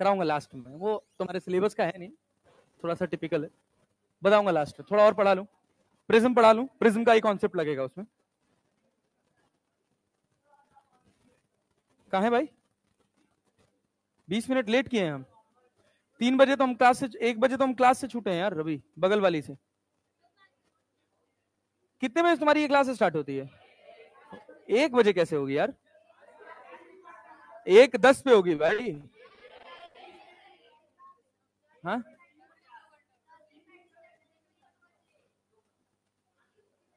कराऊंगा लास्ट में, वो तुम्हारे सिलेबस का है नहीं, थोड़ा सा टिपिकल है, बताऊंगा लास्ट में। थोड़ा और पढ़ा लूं, प्रिज्म पढ़ा लूं, प्रिज्म का ही कॉन्सेप्ट लगेगा उसमें। कहाँ है भाई? 20 मिनट लेट किए हैं हम। 3 बजे तो हम क्लास से, 1 बजे तो हम क्लास से छूटे हैं यार रवि, बगल वाली से। कितने बजे तुम्हारी ये क्लास स्टार्ट होती है? 1 बजे कैसे होगी यार? 1:10 पे होगी भाई। हाँ,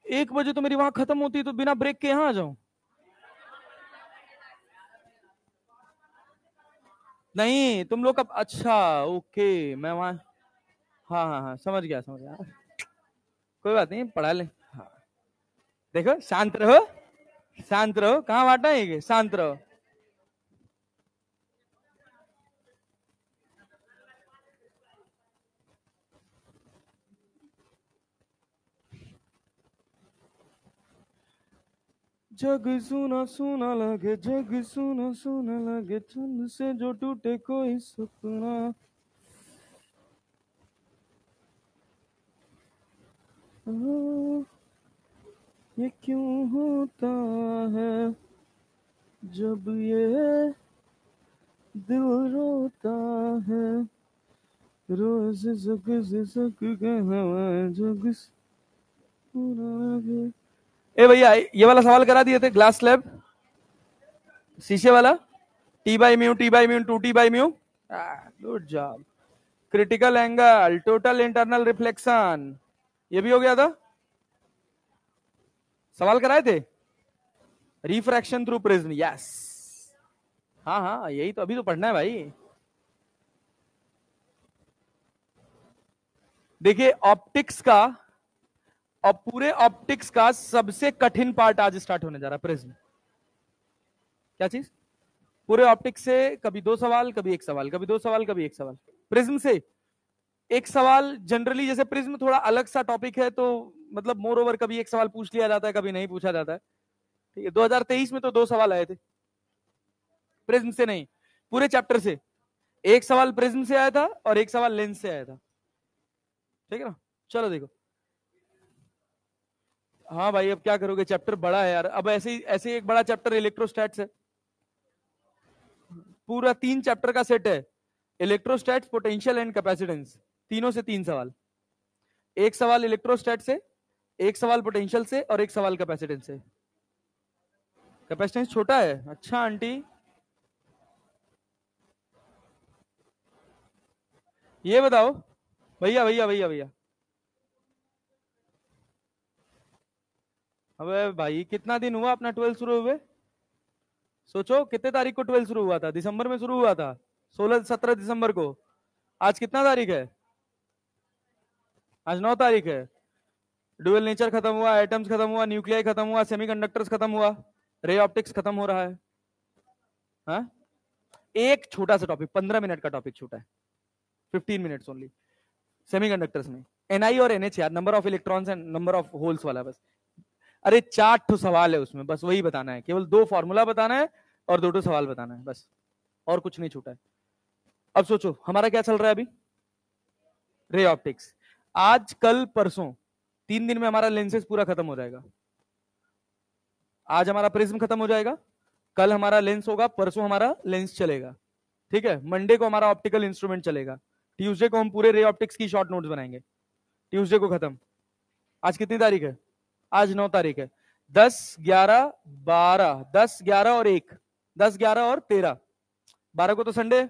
1 बजे तो मेरी वहां खत्म होती है, तो बिना ब्रेक के यहां आ जाऊं? नहीं तुम लोग का, अच्छा ओके, मैं वहां, हाँ हाँ हाँ, समझ गया समझ गया। कोई बात नहीं, पढ़ा ले। हाँ। देखो शांत रहो, शांत रहो, कहाँ बांटा है ये, शांत रहो। जग सुना सुना लगे, जग सुना सुना लगे, चंद से जो टूटे कोई सपना। ये क्यों होता है जब ये दिल रोता है, रोज जग जग के हवा जग सुना लगे। ए भैया, ये वाला सवाल करा दिए थे, ग्लास स्लैब शीशे वाला, T by mu, T by mu, 2t by mu. Good job. Critical angle, total internal reflection, ये भी हो गया था। सवाल कराए थे। Refraction through prism, yes. हाँ हाँ, यही तो अभी तो पढ़ना है भाई। देखिए ऑप्टिक्स का, और पूरे ऑप्टिक्स का सबसे कठिन पार्ट आज स्टार्ट होने जा रहा है, प्रिज्म। क्या चीज? पूरे ऑप्टिक्स से कभी 2 सवाल, कभी 1 सवाल, कभी 2 सवाल, कभी 1 सवाल। प्रिज्म से 1 सवाल जनरली, जैसे प्रिज्म थोड़ा अलग सा टॉपिक है, तो मतलब मोर ओवर कभी 1 सवाल पूछ लिया जाता है, कभी नहीं पूछा जाता है। ठीक है, 2023 में तो 2 सवाल आए थे प्रिज्म से, नहीं पूरे चैप्टर से। 1 सवाल प्रिज्म से आया था और 1 सवाल लेंस से आया था। ठीक है ना? चलो देखो। हाँ भाई, अब क्या करोगे, चैप्टर बड़ा है यार। अब ऐसे ही एक बड़ा चैप्टर इलेक्ट्रोस्टैट्स है, पूरा 3 चैप्टर का सेट है। इलेक्ट्रोस्टैट्स, पोटेंशियल एंड कैपेसिटेंस, तीनों से 3 सवाल। 1 सवाल इलेक्ट्रोस्टैट से, 1 सवाल पोटेंशियल से, और 1 सवाल कैपेसिटेंस से। कैपेसिटेंस छोटा है, अच्छा आंटी। ये बताओ भैया भैया भैया भैया, अबे भाई कितना दिन हुआ अपना 12 शुरू हुए? सोचो कितने तारीख को 12 शुरू हुआ था? दिसंबर में शुरू हुआ था, 16-17 दिसंबर को। आज कितना तारीख है? आज 9 तारीख है। ड्यूअल नेचर खत्म हुआ, एटम्स खत्म हुआ, न्यूक्लियाई खत्म हुआ, सेमीकंडक्टर्स खत्म हुआ, रे ऑप्टिक्स खत्म हो रहा है। हाँ? एक छोटा सा टॉपिक, 15 मिनट का टॉपिक छूटा है, 15 मिनट्स ओनली, सेमीकंडक्टर्स में। एनआई और एनएच यार, number of electrons and number of holes वाला बस। अरे 4 ठो सवाल है उसमें, बस वही बताना है, केवल 2 फॉर्मूला बताना है और 2 सवाल बताना है बस, और कुछ नहीं छूटा है। अब सोचो हमारा क्या चल रहा है अभी, रे ऑप्टिक्स। आज कल परसों 3 दिन में हमारा लेंसेज पूरा खत्म हो जाएगा। आज हमारा प्रिज्म खत्म हो जाएगा, कल हमारा लेंस होगा, परसों हमारा लेंस चलेगा। ठीक है, मंडे को हमारा ऑप्टिकल इंस्ट्रूमेंट चलेगा, ट्यूसडे को हम पूरे रे ऑप्टिक्स की शॉर्ट नोट्स बनाएंगे, ट्यूसडे को खत्म। आज कितनी तारीख है? आज 9 तारीख है। 10 11 12, 10 11 और 1, 10 11 और 13, 12 को तो संडे,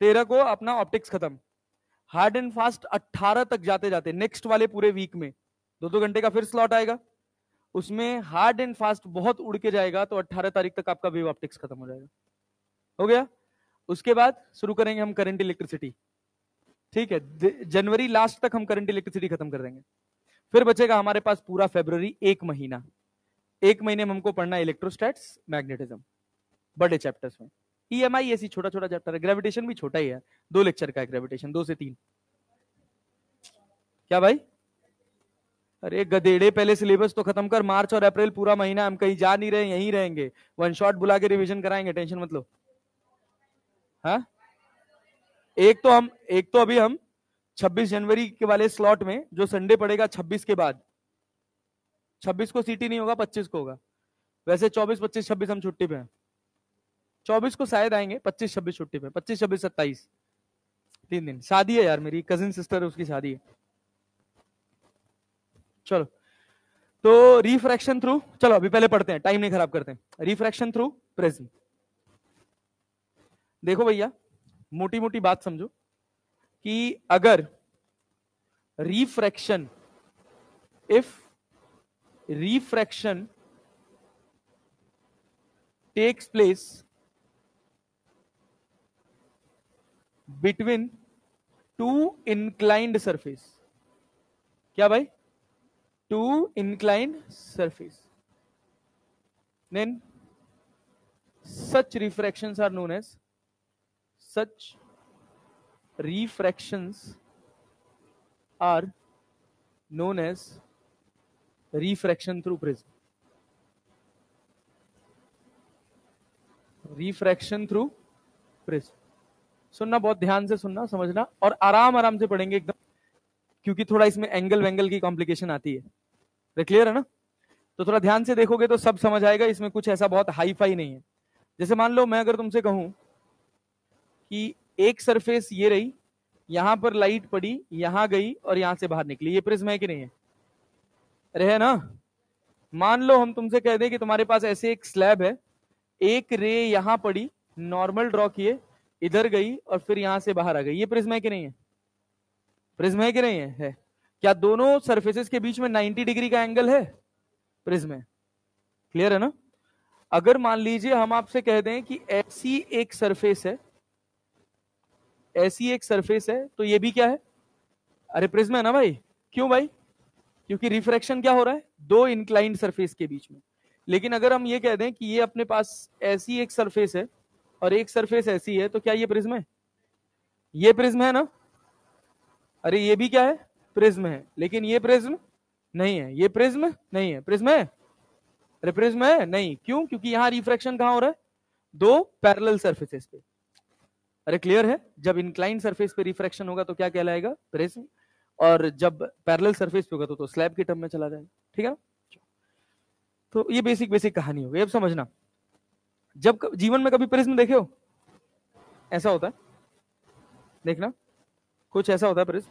13 को अपना ऑप्टिक्स खत्म। हार्ड एंड फास्ट 18 तक जाते जाते नेक्स्ट वाले पूरे वीक में 2-2 घंटे का फिर स्लॉट आएगा, उसमें हार्ड एंड फास्ट बहुत उड़ के जाएगा, तो 18 तारीख तक आपका वेव ऑप्टिक्स खत्म हो जाएगा। हो गया? उसके बाद शुरू करेंगे हम करंट इलेक्ट्रिसिटी। ठीक है, जनवरी लास्ट तक हम करंट इलेक्ट्रिसिटी खत्म कर देंगे। फिर बचेगा हमारे पास पूरा फरवरी, 1 महीना। 1 महीने में हमको पढ़ना है इलेक्ट्रोस्टैट्स, मैग्नेटिज्म, बड़े चैप्टर्स में। ईएमआई ऐसी छोटा छोटा चैप्टर है, ग्रेविटेशन भी छोटा ही है, 2 लेक्चर का है ग्रेविटेशन, 2 से 3। क्या भाई? अरे गधेड़े, पहले सिलेबस तो खत्म कर, मार्च और अप्रैल पूरा महीना हम कहीं जा नहीं रहे, यहीं रहेंगे, वन शॉट बुला के रिवीजन कराएंगे, टेंशन मत लो। हाँ, एक तो अभी हम 26 जनवरी के वाले स्लॉट में, जो संडे पड़ेगा 26 के बाद, 26 को सीटी नहीं होगा, 25 को होगा। वैसे 24, 25, 26 हम छुट्टी पे हैं। 24 को शायद आएंगे, 25, 26 छुट्टी पे, 25, 26, 27 3 दिन। शादी है यार, मेरी कजिन सिस्टर है, उसकी शादी है। चलो, तो रिफ्रैक्शन थ्रू, चलो अभी पहले पढ़ते हैं, टाइम नहीं खराब करते हैं। Refraction through prism. देखो भैया, मोटी मोटी बात समझो कि अगर refraction, if refraction takes place between two inclined surface, क्या भाई, two inclined surface, then such refractions are known as, such refractions are known as refraction through prism. refraction through prism, सुनना, बहुत ध्यान से सुनना, समझना, और आराम आराम से पढ़ेंगे एकदम, क्योंकि थोड़ा इसमें एंगल वेंगल की कॉम्प्लिकेशन आती है। क्लियर है ना? तो थोड़ा ध्यान से देखोगे तो सब समझ आएगा, इसमें कुछ ऐसा बहुत हाई फाई नहीं है। जैसे मान लो मैं अगर तुमसे कहूं कि एक सरफेस ये रही, यहां पर लाइट पड़ी, यहां गई और यहां से बाहर निकली, ये प्रिज्म है कि नहीं है? अरे है ना? मान लो हम तुमसे कह दें कि तुम्हारे पास ऐसे एक स्लैब है, एक रे यहां पड़ी, नॉर्मल ड्रॉ किए, इधर गई और फिर यहां से बाहर आ गई, ये प्रिज्म है कि नहीं है? प्रिज्म है कि नहीं है? है। क्या दोनों सरफेसेस के बीच में 90 डिग्री का एंगल है? प्रिज्म है। क्लियर है ना? अगर मान लीजिए हम आपसे कह दें कि ऐसी एक सरफेस है, ऐसी एक सरफेस है, तो ये भी क्या है? अरे प्रिज्म है ना भाई। क्यों भाई? क्योंकि रिफ्रैक्शन क्या हो रहा है? दो इंक्लाइंड सरफेस के बीच में। लेकिन अगर हम ये कह दें कि ये अपने पास ऐसी एक सरफेस है और एक सरफेस ऐसी है, तो क्या ये प्रिज्म है? ये प्रिज्म है ना? अरे ये भी क्या है? प्रिज्म है। लेकिन ये प्रिज्म नहीं है, ये प्रिज्म नहीं है। प्रिज्म है? अरे प्रिज्म है नहीं। क्यों? क्योंकि यहां रिफ्रैक्शन कहां हो रहा है? दो पैरेलल सरफेसेस पे। अरे क्लियर है? जब इंक्लाइंड सरफेस पे रिफ्रैक्शन होगा तो क्या कहलाएगा? प्रिज्म। और जब पैरेलल सरफेस पे होगा तो स्लैब के टर्म में चला जाएगा। ठीक है? तो ये बेसिक बेसिक कहानी हो गई। अब समझना, जब जीवन में कभी प्रिज्म देखे हो, ऐसा होता है, देखना, कुछ ऐसा होता है प्रिज्म।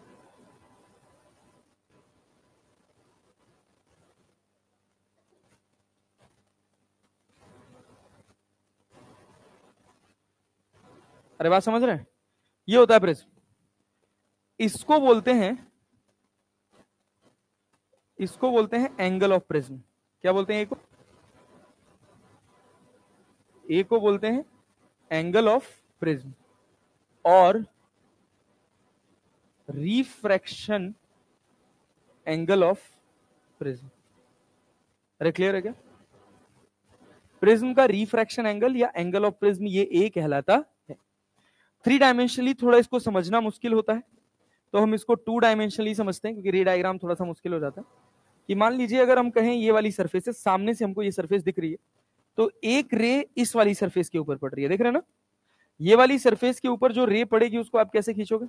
अरे बात समझ रहे हैं? ये होता है प्रिज्म। इसको बोलते हैं, इसको बोलते हैं एंगल ऑफ प्रिज्म। क्या बोलते हैं? ए को बोलते हैं एंगल ऑफ प्रिज्म, और रिफ्रैक्शन एंगल ऑफ प्रिज्म। अरे क्लियर है क्या? प्रिज्म का रिफ्रैक्शन एंगल या एंगल ऑफ प्रिज्म, ये ए कहलाता है। थ्री डायमेंशनली थोड़ा इसको समझना मुश्किल होता है, तो हम इसको टू डायमेंशनली समझते हैं, क्योंकि रे डायग्राम थोड़ा सा मुश्किल हो जाता है। कि मान लीजिए अगर हम कहें ये वाली सरफेस है, सामने से हमको ये सरफेस दिख रही है, तो एक रे इस वाली सरफेस के ऊपर पड़ रही है, देख रहे हैं ना? ये वाली सरफेस के ऊपर जो रे पड़ेगी उसको आप कैसे खींचोगे?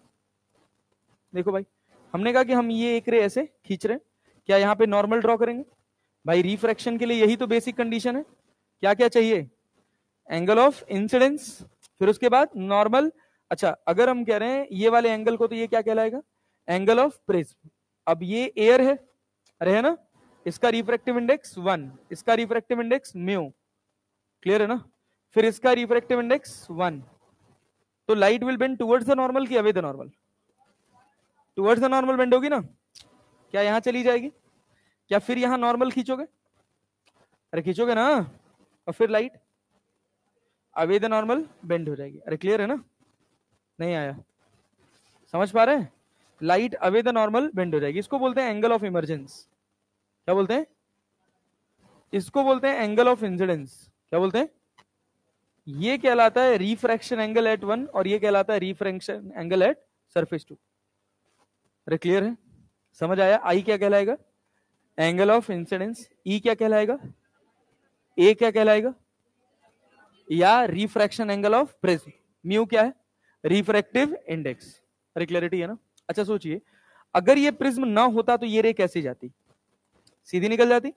देखो भाई, हमने कहा कि हम ये एक रे ऐसे खींच रहे हैं, क्या यहाँ पे नॉर्मल ड्रॉ करेंगे? भाई रिफ्रैक्शन के लिए यही तो बेसिक कंडीशन है। क्या क्या चाहिए? एंगल ऑफ इंसिडेंस, फिर उसके बाद नॉर्मल। अच्छा, अगर हम कह रहे हैं ये वाले एंगल को, तो ये क्या कहलाएगा? Angle of prism. अब ये एयर है, अरे है ना? इसका रिफ्रैक्टिव इंडेक्स 1, इसका रिफ्रैक्टिव इंडेक्स म्यू। क्लियर है ना? फिर इसका रिफ्रैक्टिव इंडेक्स 1। तो light will bend towards the normal की away the normal? Towards the normal bend होगी ना? क्या यहां चली जाएगी? क्या फिर यहां नॉर्मल खींचोगे? अरे खींचोगे ना? और फिर light away the normal bend हो जाएगी। अरे क्लियर है ना? नहीं आया? समझ पा रहे हैं? Light away the normal bend हो जाएगी। इसको बोलते हैं एंगल ऑफ इमरजेंस। क्या बोलते हैं? इसको बोलते हैं एंगल ऑफ इंसिडेंस। क्या बोलते हैं? ये कहलाता है रिफ्रैक्शन एंगल एट 1, और ये कहलाता है रिफ्रैक्शन एंगल एट सरफेस 2। अरे क्लियर है? समझ आया? आई क्या कहलाएगा? Angle of incidence. ई क्या कहलाएगा? ए क्या कहलाएगा? या refraction angle of prism. Mu क्या है? Refractive index. अरे क्लैरिटी है ना? अच्छा सोचिए, अगर ये प्रिज्म ना होता तो ये रे कैसे जाती? सीधी निकल जाती?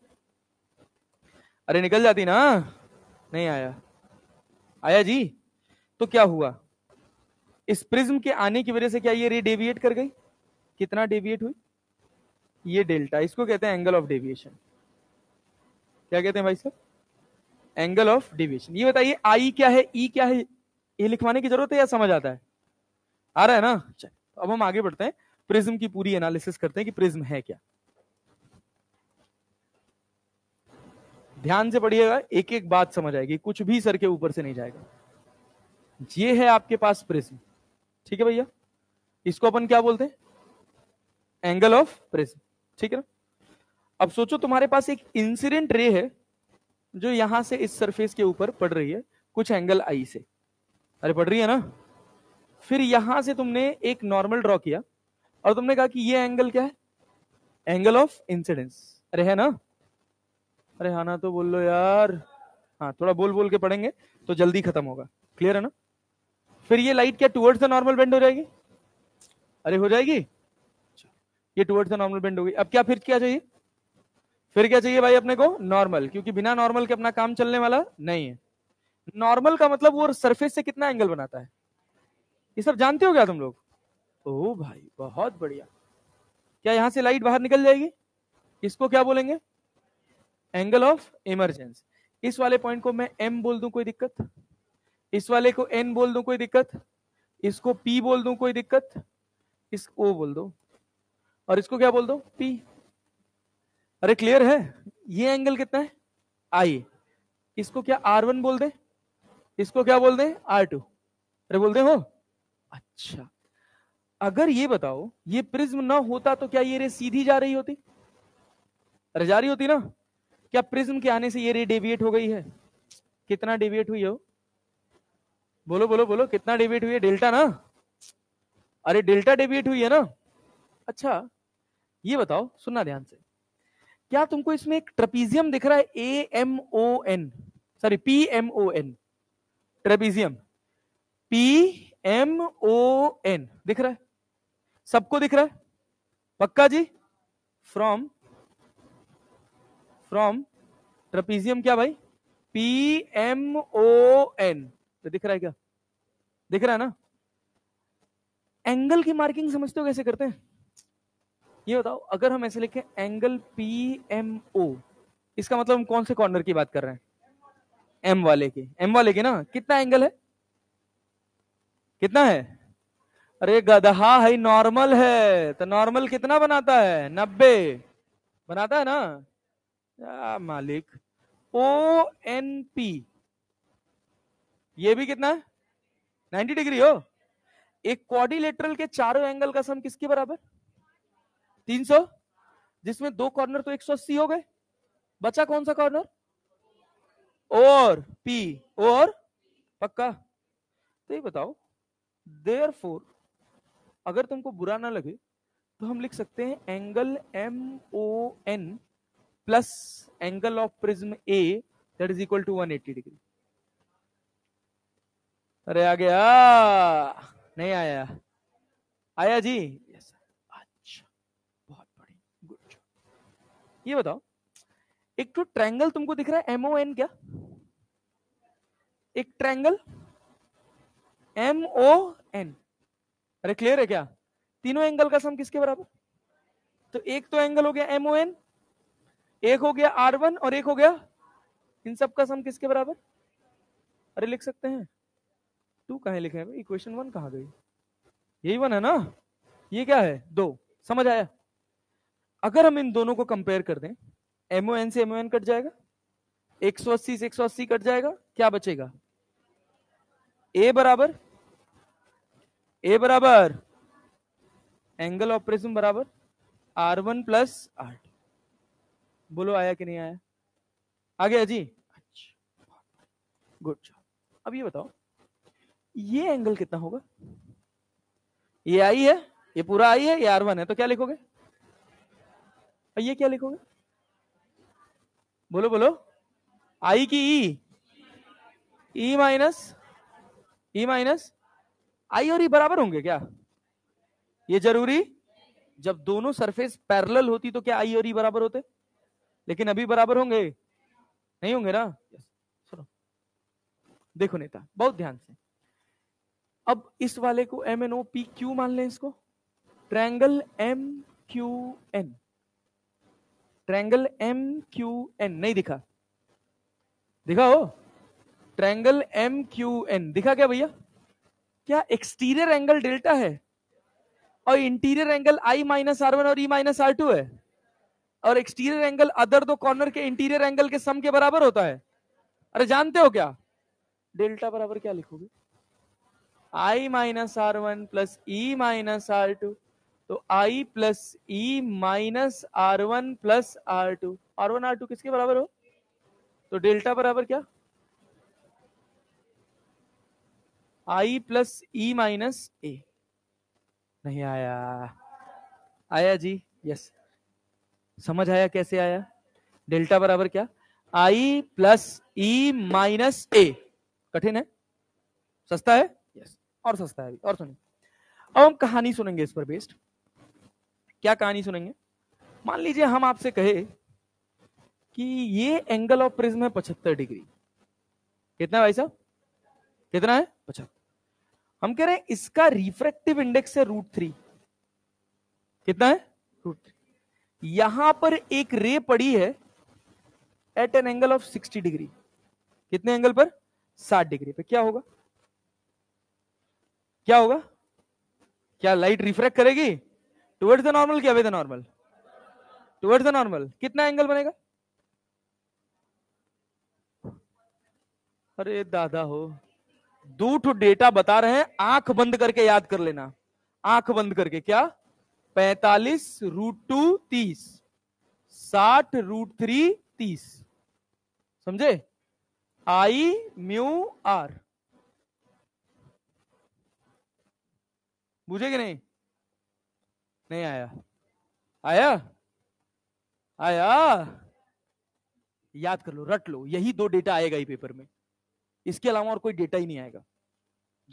अरे निकल जाती ना? नहीं आया? आया जी। तो क्या हुआ, इस प्रिज्म के आने की वजह से क्या ये रे डेविएट कर गई? कितना डेविएट हुई? ये डेल्टा, इसको कहते हैं एंगल ऑफ डेविएशन। क्या कहते हैं भाई साहब? Angle of deviation. ये बताइए आई क्या है, ई क्या है, ये लिखवाने की जरूरत है या समझ आता है? आ रहा है ना? चलो अब हम आगे बढ़ते हैं, प्रिज्म की पूरी एनालिसिस करते हैं कि प्रिज्म है क्या। ध्यान से पढ़िएगा, एक एक बात समझ आएगी, कुछ भी सर के ऊपर से नहीं जाएगा। ये है आपके पास प्रिज्म, ठीक है भैया, इसको अपन क्या बोलते हैं? एंगल ऑफ प्रिज्म, ठीक है ना? अब सोचो तुम्हारे पास एक इंसिडेंट रे है जो यहां से इस सरफेस के ऊपर पड़ रही है कुछ एंगल आई से। अरे पड़ रही है ना? फिर यहां से तुमने एक नॉर्मल ड्रॉ किया और तुमने कहा कि ये एंगल क्या है? Angle of incidence. अरे है ना? अरे हाँ ना तो बोल लो यार। हाँ थोड़ा बोल बोल के पढ़ेंगे तो जल्दी खत्म होगा। क्लियर है ना? फिर ये लाइट क्या टुवर्ड्स द नॉर्मल बेंड हो जाएगी? अरे हो जाएगी। ये टुवर्ड्स द नॉर्मल बेंड हो गई। अब क्या फिर क्या चाहिए? फिर क्या चाहिए भाई अपने को? नॉर्मल, क्योंकि बिना नॉर्मल के अपना काम चलने वाला नहीं है। नॉर्मल का मतलब वो सरफेस से कितना एंगल बनाता है, ये सब जानते हो क्या तुम लोग? ओ भाई बहुत बढ़िया। क्या यहां से लाइट बाहर निकल जाएगी? इसको क्या बोलेंगे? Angle of emergence. इस वाले पॉइंट को मैं एम बोल दूं, कोई दिक्कत? इस वाले को एन बोल दूं, कोई दिक्कत? इसको पी बोल दूं, कोई दिक्कत? इस ओ बोल दो और इसको क्या बोल दो? पी। अरे क्लियर है? ये एंगल कितना है? आई। इसको क्या R1 बोल दे, इसको क्या बोल दे? R2। अरे बोल दे हो? अच्छा, अगर ये बताओ ये प्रिज्म ना होता तो क्या ये रे सीधी जा रही होती? अरे जा रही होती ना? क्या प्रिज्म के आने से ये रे डेविएट हो गई है? कितना डेविएट हुई हो? बोलो बोलो बोलो, कितना डेविएट हुई है? डेल्टा ना? अरे डेल्टा डेविएट हुई है ना? अच्छा ये बताओ, सुनना ध्यान से, क्या तुमको इसमें एक ट्रेपीजियम दिख रहा है? AMON, sorry PMON, trapezium PMON दिख रहा है? सबको दिख रहा है? पक्का जी? फ्रॉम फ्रॉम ट्रेपीजियम क्या भाई? PMON। तो दिख रहा है क्या? दिख रहा है ना? एंगल की मार्किंग समझते हो कैसे करते हैं? ये बताओ, अगर हम ऐसे लिखें एंगल PMO, इसका मतलब हम कौन से कॉर्नर की बात कर रहे हैं? एम वाले की। एम वाले की ना? कितना एंगल है? कितना है? अरे गधा है, नॉर्मल है तो नॉर्मल कितना बनाता है? 90 बनाता है ना? या मालिक। ONP, ये भी कितना है? 90 डिग्री हो। एक क्वाड्रिलेटरल के चारों एंगल का सम किसके बराबर? 300, जिसमें दो कॉर्नर तो 180 हो गए, बचा कौन सा कॉर्नर? और P, और पक्का? तो ये बताओ, देयरफॉर अगर तुमको बुरा ना लगे तो हम लिख सकते हैं angle MON plus angle of prism A that is equal to 180 degree. अरे आ गया? नहीं आया? आया जी? yes. अच्छा बहुत बढ़िया, गुड। ये बताओ, एक तो ट्रायंगल तुमको दिख रहा है MON क्या? एक ट्रायंगल MON। अरे क्लियर है क्या? तीनों एंगल का सम किसके बराबर? तो एक तो एंगल हो गया MON, एक हो गया R1 और एक हो गया, इन सब का सम किसके बराबर? अरे लिख सकते हैं, 2 कहां लिखे हैं? इक्वेशन 1 कहां गई? यही 1 है ना? ये क्या है? 2। समझ आया? अगर हम इन दोनों को कंपेयर कर दें, MON से MON कट जाएगा, 180 से 180 कट जाएगा, क्या बचेगा? A बराबर एंगल ऑफ प्रिज्म बराबर R1 प्लस R2। बोलो आया कि नहीं आया? आ गया जी? अच्छा गुड। अब ये बताओ, ये एंगल कितना होगा? ये आई है, ये पूरा आई है, ये R1 है, तो क्या लिखोगे? और ये क्या लिखोगे? बोलो बोलो। आई की ई? ई माइनस आई और ई बराबर होंगे क्या? ये जरूरी? जब दोनों सरफेस पैरेलल होती तो क्या आई और ई बराबर होते? लेकिन अभी बराबर होंगे नहीं होंगे ना। सुनो देखो नेता बहुत ध्यान से, अब इस वाले को M N O P Q मान लें, इसको triangle M Q N, triangle M Q N नहीं दिखा? दिखा हो? ट्रायंगल एम क्यू एन दिखा क्या भैया? क्या एक्सटीरियर एंगल डेल्टा है और interior angle I minus R one और ई माइनस आर टू है, और एक्सटीरियर एंगल अदर दो कॉर्नर के इंटीरियर एंगल के सम के बराबर होता है। अरे जानते हो क्या डेल्टा बराबर क्या लिखोगे? I minus R one plus E minus R two, तो I plus E minus R one plus R two, R one R two किसके बराबर हो? तो डेल्टा बराबर क्या? I plus E minus A. नहीं आया? आया जी, यस। समझ आया कैसे आया? डेल्टा बराबर क्या? आई प्लस ई माइनस ए। कठिन है? सस्ता है? यस। और सस्ता है। और सुनिए, अब हम कहानी सुनेंगे इस पर बेस्ड। क्या कहानी सुनेंगे? मान लीजिए हम आपसे कहे कि ये एंगल ऑफ प्रिज्म है 75 डिग्री। कितना है भाई साहब? कितना है? 75। हम कह रहे हैं इसका रिफ्रैक्टिव इंडेक्स है √3। कितना है? √3। यहां पर एक रे पड़ी है at an angle of 60 degree. कितने एंगल पर? 60 डिग्री पे। क्या होगा? क्या होगा? क्या लाइट रिफ्रैक्ट करेगी टुवर्ड्स द नॉर्मल? क्या way the normal? Towards the normal. कितना एंगल बनेगा? अरे दादा हो, दो ठो डेटा बता रहे हैं, आंख बंद करके याद कर लेना। आंख बंद करके। क्या? 45√2 30, 60√3 30। समझे? आई म्यू आर। बुझे कि नहीं? नहीं आया? आया? आया? याद कर लो, रट लो, यही दो डेटा आएगा ही पेपर में, इसके अलावा और कोई डेटा ही नहीं आएगा।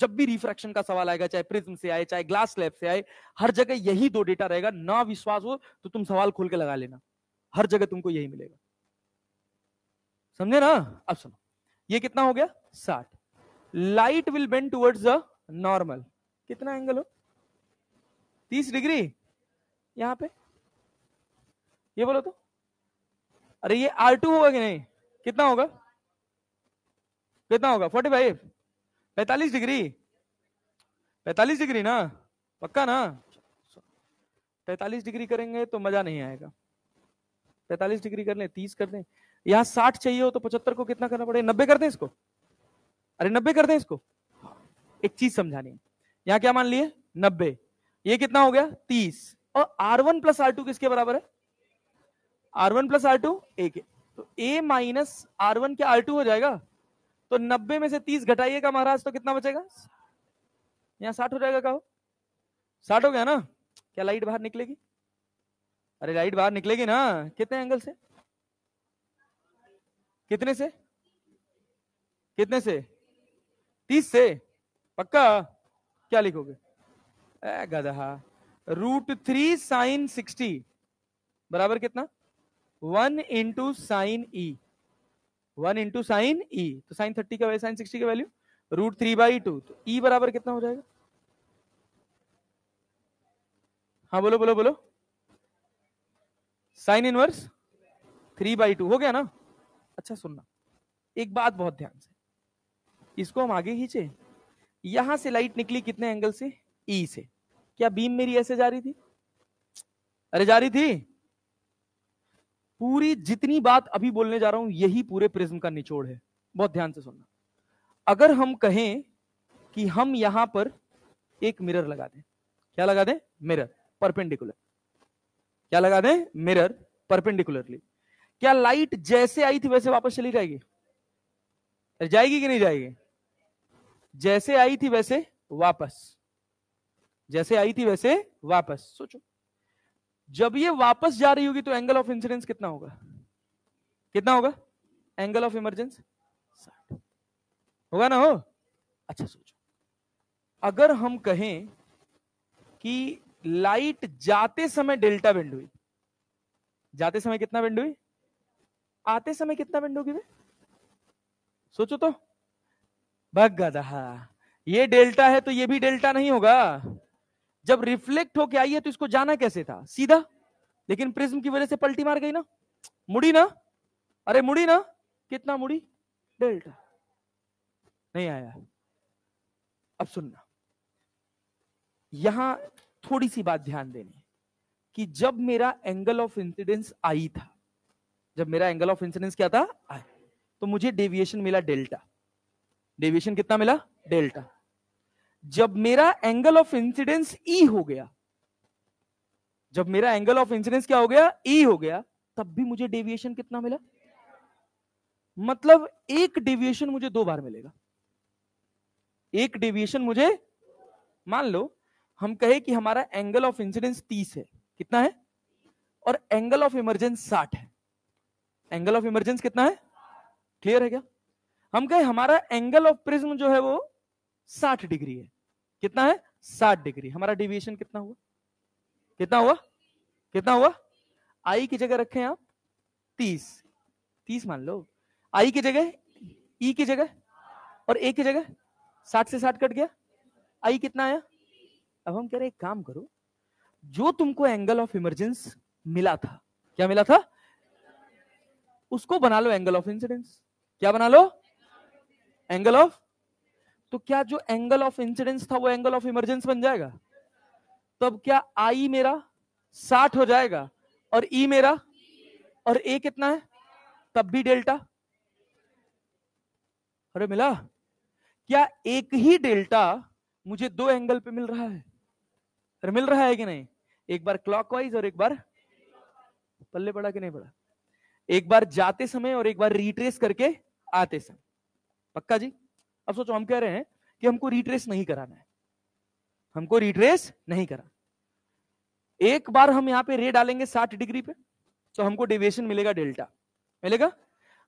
जब भी रिफ्रैक्शन का सवाल आएगा, चाहे प्रिज्म से आए चाहे ग्लास स्लैब से आए, हर जगह यही दो डेटा रहेगा। ना विश्वास हो तो तुम सवाल खोल के लगा लेना, हर जगह तुमको यही मिलेगा। समझे ना? अब सुनो, ये कितना हो गया? 60। Light will bend towards the normal. कितना एंगल हो? 30 डिग्री। यहां पे ये बोलो तो। अरे ये R2 होगा कि नहीं? कितना होगा? कितना होगा? 45? 45 डिग्री? 45 डिग्री ना? पक्का ना? 45 डिग्री करेंगे तो मजा नहीं आएगा। 45 डिग्री कर लें, 30 कर दें, यहां 60 चाहिए हो तो 75 को कितना करना पड़ेगा? 90 कर दें इसको? अरे 90 कर दें इसको। एक चीज समझानी है, यहां क्या मान लिए? 90। ये कितना हो गया? 30। और R1 प्लस R2 किसके बराबर है? R1 प्लस R2 A के। तो A माइनस R1 क्या R2 हो जाएगा? तो 90 में से 30 घटाइएगा महाराज, तो कितना बचेगा? यहां 60 हो जाएगा। कहो 60 हो गया ना? क्या लाइट बाहर निकलेगी? अरे लाइट बाहर निकलेगी ना। कितने एंगल से? कितने से? कितने से? 30 से? पक्का? क्या लिखोगे? गधा। √3 साइन 60 बराबर कितना? 1 इंटू साइन ई। 1 इंटू साइन ई, तो साइन 30 का वैल्यू, साइन 60 का वैल्यू √3/2। तो ई बराबर कितना हो जाएगा? हाँ बोलो बोलो बोलो। साइन इनवर्स 3/2 हो गया ना? अच्छा सुनना, एक बात बहुत ध्यान से, इसको हम आगे खींचे। यहां से लाइट निकली कितने एंगल से? ई से। क्या बीम मेरी ऐसे जा रही थी? अरे जा रही थी। पूरी जितनी बात अभी बोलने जा रहा हूं यही पूरे प्रिज्म का निचोड़ है। बहुत ध्यान से सुनना। अगर हम कहें कि हम यहां पर एक मिरर लगा दें, क्या लगा दें? Mirror perpendicular. क्या लगा दें? Mirror perpendicularly. क्या लाइट जैसे आई थी वैसे वापस चली जाएगी? जाएगी कि नहीं जाएगी? जैसे आई थी वैसे वापस, जैसे आई थी वैसे वापस। सोचो, जब ये वापस जा रही होगी तो एंगल ऑफ इंसिडेंस कितना होगा? कितना होगा? एंगल ऑफ इमरजेंस 60 होगा ना? हो? अच्छा सोचो, अगर हम कहें कि लाइट जाते समय डेल्टा बेंड हुई, जाते समय कितना बेंड हुई, आते समय कितना बेंड होगी, सोचो तो। भगदहा, ये डेल्टा है तो ये भी डेल्टा नहीं होगा। जब रिफ्लेक्ट होके आई है तो इसको जाना कैसे था, सीधा, लेकिन प्रिज्म की वजह से पलटी मार गई ना, मुड़ी ना, अरे मुड़ी ना, कितना मुड़ी, डेल्टा। नहीं आया। अब सुनना, यहां थोड़ी सी बात ध्यान देनी कि जब मेरा एंगल ऑफ इंसिडेंस आई था, जब मेरा एंगल ऑफ इंसिडेंस क्या था, आई, तो मुझे डेविएशन मिला डेल्टा। डेविएशन कितना मिला, डेल्टा। जब मेरा एंगल ऑफ इंसिडेंस ई हो गया, जब मेरा एंगल ऑफ इंसिडेंस क्या हो गया, ई हो गया, तब भी मुझे डेविएशन कितना मिला। मतलब एक डेविएशन मुझे दो बार मिलेगा। एक डेविएशन मुझे, मान लो हम कहे कि हमारा एंगल ऑफ इंसिडेंस 30 है, कितना है, और एंगल ऑफ इमरजेंस 60 है। एंगल ऑफ इमरजेंस कितना है, क्लियर है क्या। हम कहे हमारा एंगल ऑफ प्रिज्म जो है वो 60 डिग्री है, कितना है, 60 डिग्री। हमारा डेविएशन कितना हुआ, कितना हुआ, कितना हुआ। आई की जगह रखें आप 30, 30 मान लो, आई की जगह, ई की जगह, और ए की जगह, 60 से 60 कट गया, आई कितना आया। अब हम कह रहे एक काम करो, जो तुमको एंगल ऑफ इमरजेंस मिला था, क्या मिला था, उसको बना लो एंगल ऑफ इंसिडेंस। क्या बना लो, एंगल ऑफ, तो क्या जो एंगल ऑफ इंसिडेंस था वो एंगल ऑफ इमरजेंस बन जाएगा। तब क्या आई मेरा 60 हो जाएगा, और ई मेरा, और ए कितना है, तब भी डेल्टा। अरे मिला, क्या एक ही डेल्टा मुझे दो एंगल पे मिल रहा है, अरे मिल रहा है कि नहीं। एक बार क्लॉकवाइज और एक बार, पल्ले पड़ा कि नहीं पड़ा, एक बार जाते समय और एक बार रिट्रेस करके आते समय। पक्का जी। अब सोचो, हम कह रहे हैं कि हमको रिट्रेस नहीं कराना है, हमको रिट्रेस नहीं करा। एक बार हम यहां पे रे डालेंगे 60 डिग्री पे, तो हमको डेविएशन मिलेगा डेल्टा, मिलेगा।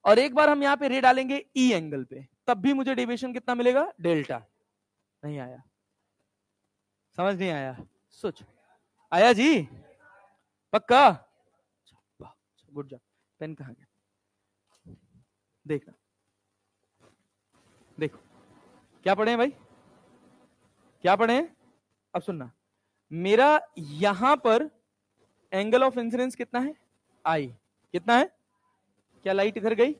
और एक बार हम यहां पे रे डालेंगे ई एंगल पे, तब भी मुझे डेविएशन कितना मिलेगा, डेल्टा। नहीं आया, समझ नहीं आया, सोच, आया जी, पक्का, गुड जॉब। पेन कहां गया, देखना, देखो क्या पढ़े हैं भाई, क्या पढ़े हैं। अब सुनना, मेरा यहां पर एंगल ऑफ इंसिडेंस कितना है, आई, कितना है। क्या लाइट इधर गई,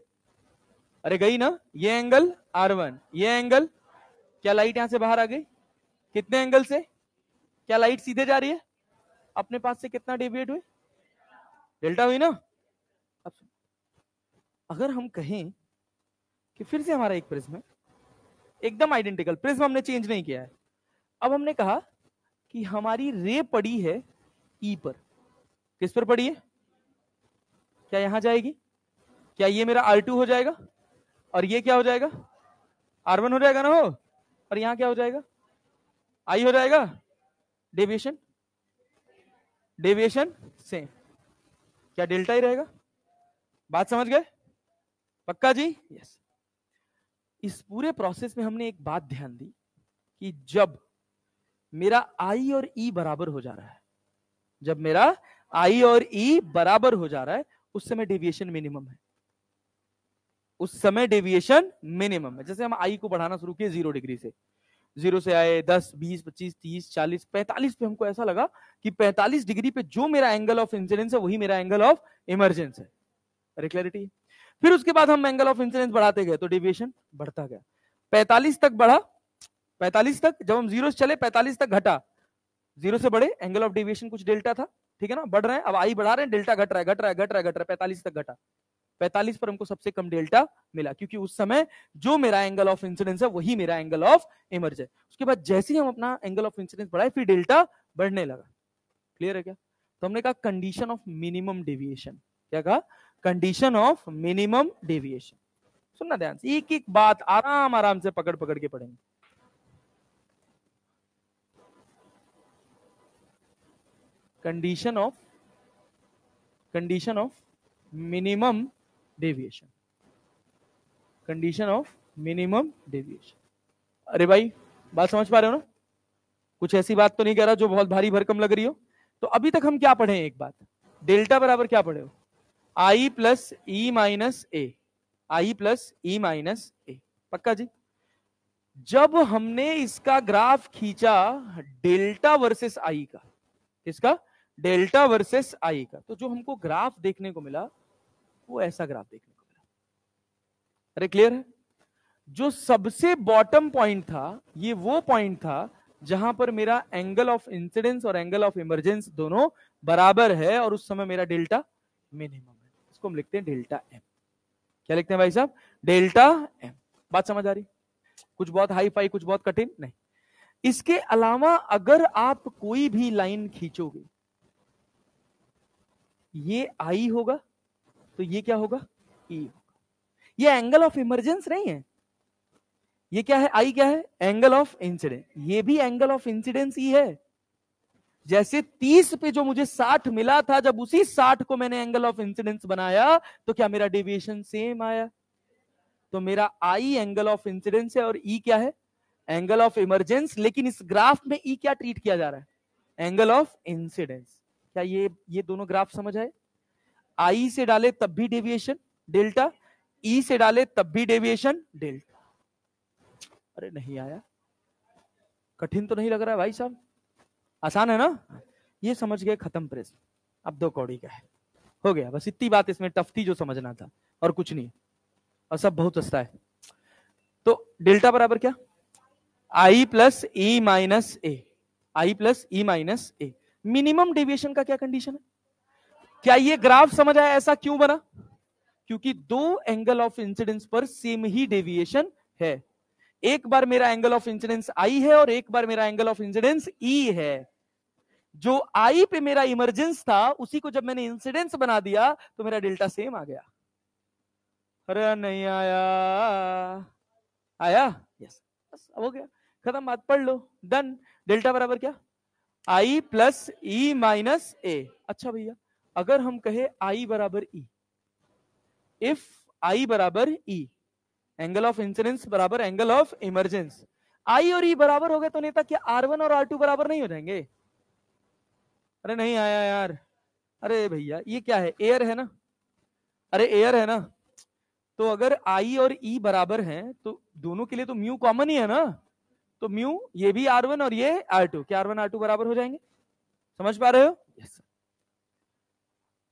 अरे गई ना, ये एंगल R1, ये एंगल, क्या लाइट यहां से बाहर आ गई, कितने एंगल से, क्या लाइट सीधे जा रही है, अपने पास से कितना डेविएट हुई, डेल्टा हुई ना। अब अगर हम कहें कि फिर से हमारा एक प्रिज्म है, एकदम आइडेंटिकल प्रिज्म, हमने चेंज नहीं किया है। अब हमने कहा कि हमारी रे पड़ी है ई पर, किस पर पड़ी है, क्या यहां जाएगी, क्या ये मेरा R2 हो जाएगा, और ये क्या हो जाएगा, R1 हो जाएगा ना हो, और यहां क्या हो जाएगा, आई हो जाएगा। डेविएशन, डेविएशन सेम, क्या डेल्टा ही रहेगा। बात समझ गए, पक्का जी, यस। इस पूरे प्रोसेस में हमने एक बात ध्यान दी कि जब मेरा आई और ई बराबर हो जा रहा है, जब मेरा आई और ई बराबर हो जा रहा है, उस समय डेविएशन मिनिमम है, उस समय डेविएशन मिनिमम है। जैसे हम आई को बढ़ाना शुरू किए 0 डिग्री से, 0 से आए 10, 20, 25, 30, 40, 45 पे, हमको ऐसा लगा कि 45 डिग्री पे जो मेरा एंगल ऑफ इंसिडेंस है वही मेरा एंगल ऑफ इमरजेंस है। अरे क्लैरिटी। फिर उसके बाद हम एंगल ऑफ इंसिडेंस बढ़ाते गए तो डेविएशन बढ़ता गया, 45 तक बढ़ा, 45 तक, जब हम 0 से चले 45 तक घटा, 0 से बढ़े, एंगल ऑफ डेविएशन कुछ डेल्टा था, ठीक है ना, बढ़ रहे हैं, अब आई बढ़ा रहे हैं, डेल्टा घट रहा है, घट रहा है, घट रहा है, घट रहा है, 45 तक घटा, 45 पर हमको सबसे कम डेल्टा मिला, क्योंकि उस समय जो मेरा एंगल ऑफ इंसिडेंस है वही मेरा एंगल ऑफ इमर्ज है। उसके बाद जैसे ही हम अपना एंगल ऑफ इंसिडेंस बढ़ाए, फिर डेल्टा बढ़ने लगा। क्लियर है क्या। तो हमने कहा कंडीशन ऑफ मिनिमम डेविएशन, क्या कहा, कंडीशन ऑफ मिनिमम डेविएशन। सुनना ध्यान से, एक एक बात आराम आराम से पकड़ पकड़ के पढ़ेंगे। Condition of minimum deviation, condition of minimum deviation. अरे भाई बात समझ पा रहे हो ना, कुछ ऐसी बात तो नहीं कह रहा जो बहुत भारी भरकम लग रही हो। तो अभी तक हम क्या पढ़े हैं, एक बात, डेल्टा बराबर क्या पढ़े हो, आई प्लस ई माइनस ए, आई प्लस ई माइनस ए, पक्का जी। जब हमने इसका ग्राफ खींचा डेल्टा वर्सेस आई का, किसका, डेल्टा वर्सेस आई का, तो जो हमको ग्राफ देखने को मिला वो ऐसा ग्राफ देखने को मिला। अरे क्लियर है? जो सबसे बॉटम पॉइंट था ये वो पॉइंट था जहां पर मेरा एंगल ऑफ इंसिडेंस और एंगल ऑफ इमरजेंस दोनों बराबर है और उस समय मेरा डेल्टा मिनिमम है। इसको हम लिखते हैं डेल्टा एम। क्या लिखते हैं भाई साहब, डेल्टा एम। बात समझ आ रही? कुछ बहुत हाई फाई, कुछ बहुत कठिन नहीं। इसके अलावा अगर आप कोई भी लाइन खींचोगे, ये आई होगा तो ये क्या होगा, ई होगा। ये एंगल ऑफ इमरजेंस नहीं है, ये क्या है, आई क्या है, एंगल ऑफ इंसिडेंस। ये भी एंगल ऑफ इंसिडेंस ही है। जैसे 30 पे जो मुझे 60 मिला था, जब उसी 60 को मैंने एंगल ऑफ इंसिडेंस बनाया तो क्या मेरा डेविएशन सेम आया? तो मेरा आई एंगल ऑफ इंसिडेंस है और ई क्या है, एंगल ऑफ इमरजेंस। लेकिन इस ग्राफ में ई क्या ट्रीट किया जा रहा है, एंगल ऑफ इंसिडेंस। क्या ये दोनों ग्राफ समझ आए? आई से डाले तब भी डेविएशन डेल्टा, ई से डाले तब भी डेविएशन डेल्टा। अरे नहीं आया, कठिन तो नहीं लग रहा है भाई साहब, आसान है ना? ये समझ गए, खत्म प्रश्न। अब 2 कौड़ी का है, हो गया, बस इतनी बात इसमें टफ थी जो समझना था, और कुछ नहीं, और सब बहुत सस्ता है। तो डेल्टा बराबर क्या, I plus E minus A, I plus E minus A. Minimum deviation का क्या कंडीशन है? क्या ये ग्राफ समझ आया ऐसा क्यों बना? क्योंकि 2 एंगल ऑफ इंसिडेंस पर सेम ही डेविएशन है। एक बार मेरा एंगल ऑफ इंसिडेंस आई है और एक बार मेरा एंगल ऑफ इंसिडेंस ई है। जो आई पे मेरा इमरजेंस था उसी को जब मैंने इंसिडेंस बना दिया तो मेरा डेल्टा सेम आ गया। अरे नहीं आया, आया, यस, बस हो गया, खत्म बात, पढ़ लो, डन। डेल्टा बराबर क्या, आई प्लस ई माइनस ए। अच्छा भैया, अगर हम कहे आई बराबर ई, इफ आई बराबर ई, एंगल ऑफ इंसिडेंस बराबर एंगल ऑफ इमरजेंस, आई और ई बराबर हो गए तो नेता क्या R1 और R2 बराबर नहीं हो जाएंगे? अरे नहीं आया यार, अरे भैया ये क्या है, एयर है ना, अरे एयर है ना, तो अगर आई और ई बराबर हैं तो दोनों के लिए तो म्यू कॉमन ही है ना, तो म्यू ये भी R1 और ये R2, क्या R1 R2 बराबर हो जाएंगे? समझ पा रहे हो? yes.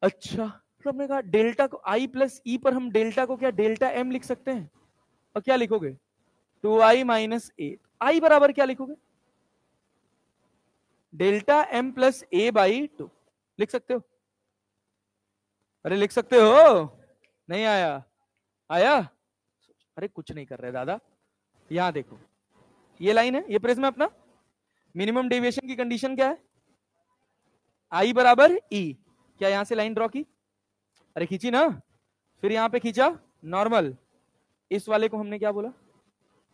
अच्छा, तो हमने कहा डेल्टा को आई प्लस ई पर हम डेल्टा को क्या डेल्टा एम लिख सकते हैं, और क्या लिखोगे, 2i माइनस ए। आई बराबर क्या लिखोगे, delta M plus A by 2 लिख सकते हो? अरे लिख सकते हो, नहीं आया, आया? अरे कुछ नहीं कर रहे दादा, यहां देखो, ये लाइन है, ये प्रिज्म है अपना, मिनिमम डेविएशन की कंडीशन क्या है, आई बराबर ई। क्या यहां से लाइन ड्रॉ की, अरे खींची ना, फिर यहां पे खींचा नॉर्मल, इस वाले को हमने क्या बोला,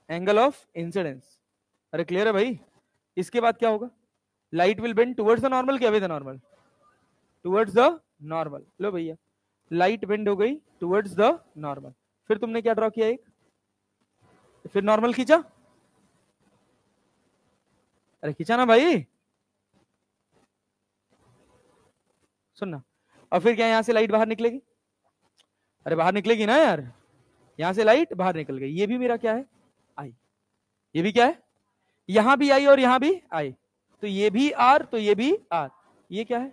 एंगल ऑफ इंसिडेंस। अरे क्लियर है भाई? इसके बाद क्या होगा, light will bend towards the normal, क्या the normal, towards the normal. लो भैया, लाइट बेंड हो गई टुवर्ड्स द नॉर्मल, फिर तुमने क्या ड्रॉ किया, एक, फिर नॉर्मल खींचा, अरे खींचा ना भाई, सुनना, और फिर क्या यहां से लाइट बाहर निकलेगी, अरे बाहर निकलेगी ना यार, यहां से लाइट बाहर निकल गई, ये भी मेरा क्या है, आई, ये भी क्या है, यहां भी आई और यहां भी आई, तो ये भी आर तो ये भी आर, ये क्या है,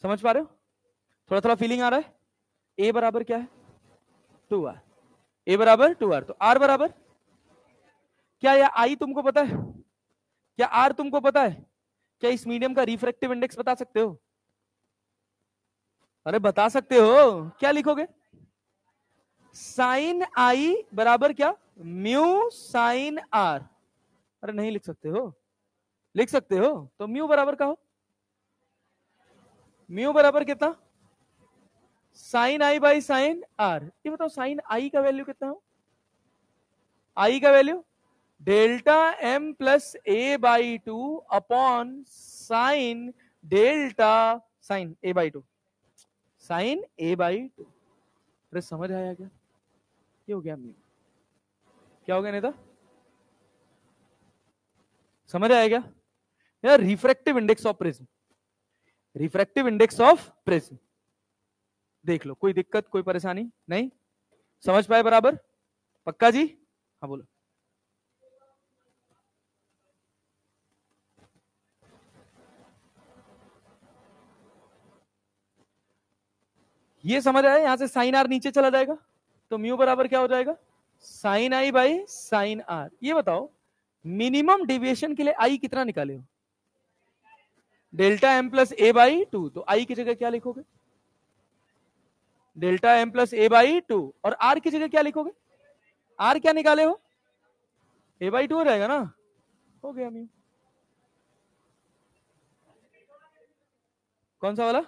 समझ पा रहे हो, थोड़ा थोड़ा फीलिंग आ रहा है? ए बराबर क्या है, 2r, ए बराबर 2r, तो आर बराबर क्या, या आई तुमको पता है, क्या आर तुमको पता है, क्या इस मीडियम का रिफ्रैक्टिव इंडेक्स बता सकते हो? अरे बता सकते हो, क्या लिखोगे, साइन आई बराबर क्या, म्यू साइन आर। अरे नहीं लिख सकते हो, लिख सकते हो, तो म्यू बराबर का हो, म्यू बराबर कितना, sine I by sine R. ये बताओ साइन आई का वैल्यू कितना हो, आई का value delta M plus A by 2 upon sine delta sine A by 2, sine A by 2। अरे समझ आया क्या, ये हो गया म्यू, क्या हो गया नेता, समझ आया क्या यार? Refractive index of prism, refractive index of prism देख लो। कोई दिक्कत, कोई परेशानी नहीं? समझ पाए बराबर? पक्का जी? हाँ बोलो। ये समझ आया? यहां से साइन आर नीचे चला जाएगा तो म्यू बराबर क्या हो जाएगा? Sine I by sine R. ये बताओ मिनिमम डेविएशन के लिए आई कितना निकाले हो? Delta M plus A by two. तो आई की जगह क्या लिखोगे? Delta M plus A by two. और आर की जगह क्या लिखोगे? आर क्या निकाले हो? ए बाई टू हो जाएगा ना? हो गया म्यू। कौन सा वाला?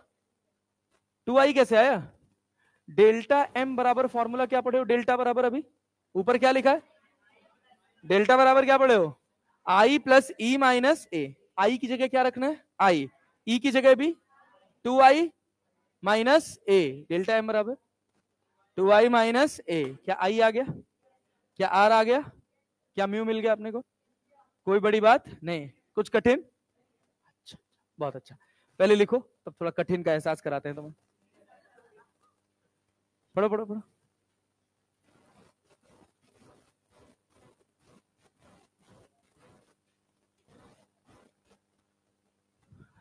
टू आई कैसे आया? डेल्टा एम बराबर फॉर्मूला क्या पढ़े हो? डेल्टा बराबर अभी ऊपर क्या लिखा है? डेल्टा बराबर क्या पढ़े हो? आई प्लस ई माइनस ए। आई की जगह क्या रखना है? आई। ई की जगह भी two I minus A. Delta M बराबर टू आई माइनस ए। क्या आई आ गया? क्या आर आ गया? क्या म्यू मिल गया अपने को? कोई बड़ी बात नहीं। कुछ कठिन? अच्छा, बहुत अच्छा। पहले लिखो तब थोड़ा कठिन का एहसास कराते हैं तुम्हें। पढ़ो पढ़ो पढ़ो।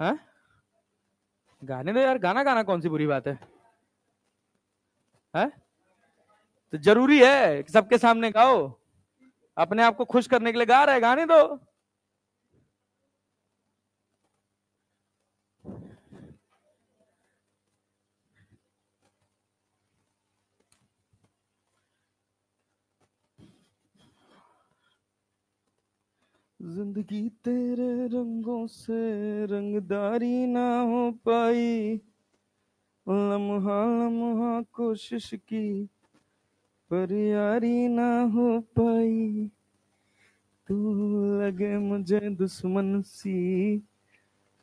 हाँ गाने दो यार। गाना गाना कौन सी बुरी बात है? हाँ तो जरूरी है कि सबके सामने गाओ? अपने आप को खुश करने के लिए गा रहे, गाने दो। जिंदगी तेरे रंगों से रंगदारी ना हो पाई, लम्हा लम्हा कोशिश की पर यारी ना हो पाई। तू लगे मुझे दुश्मन सी,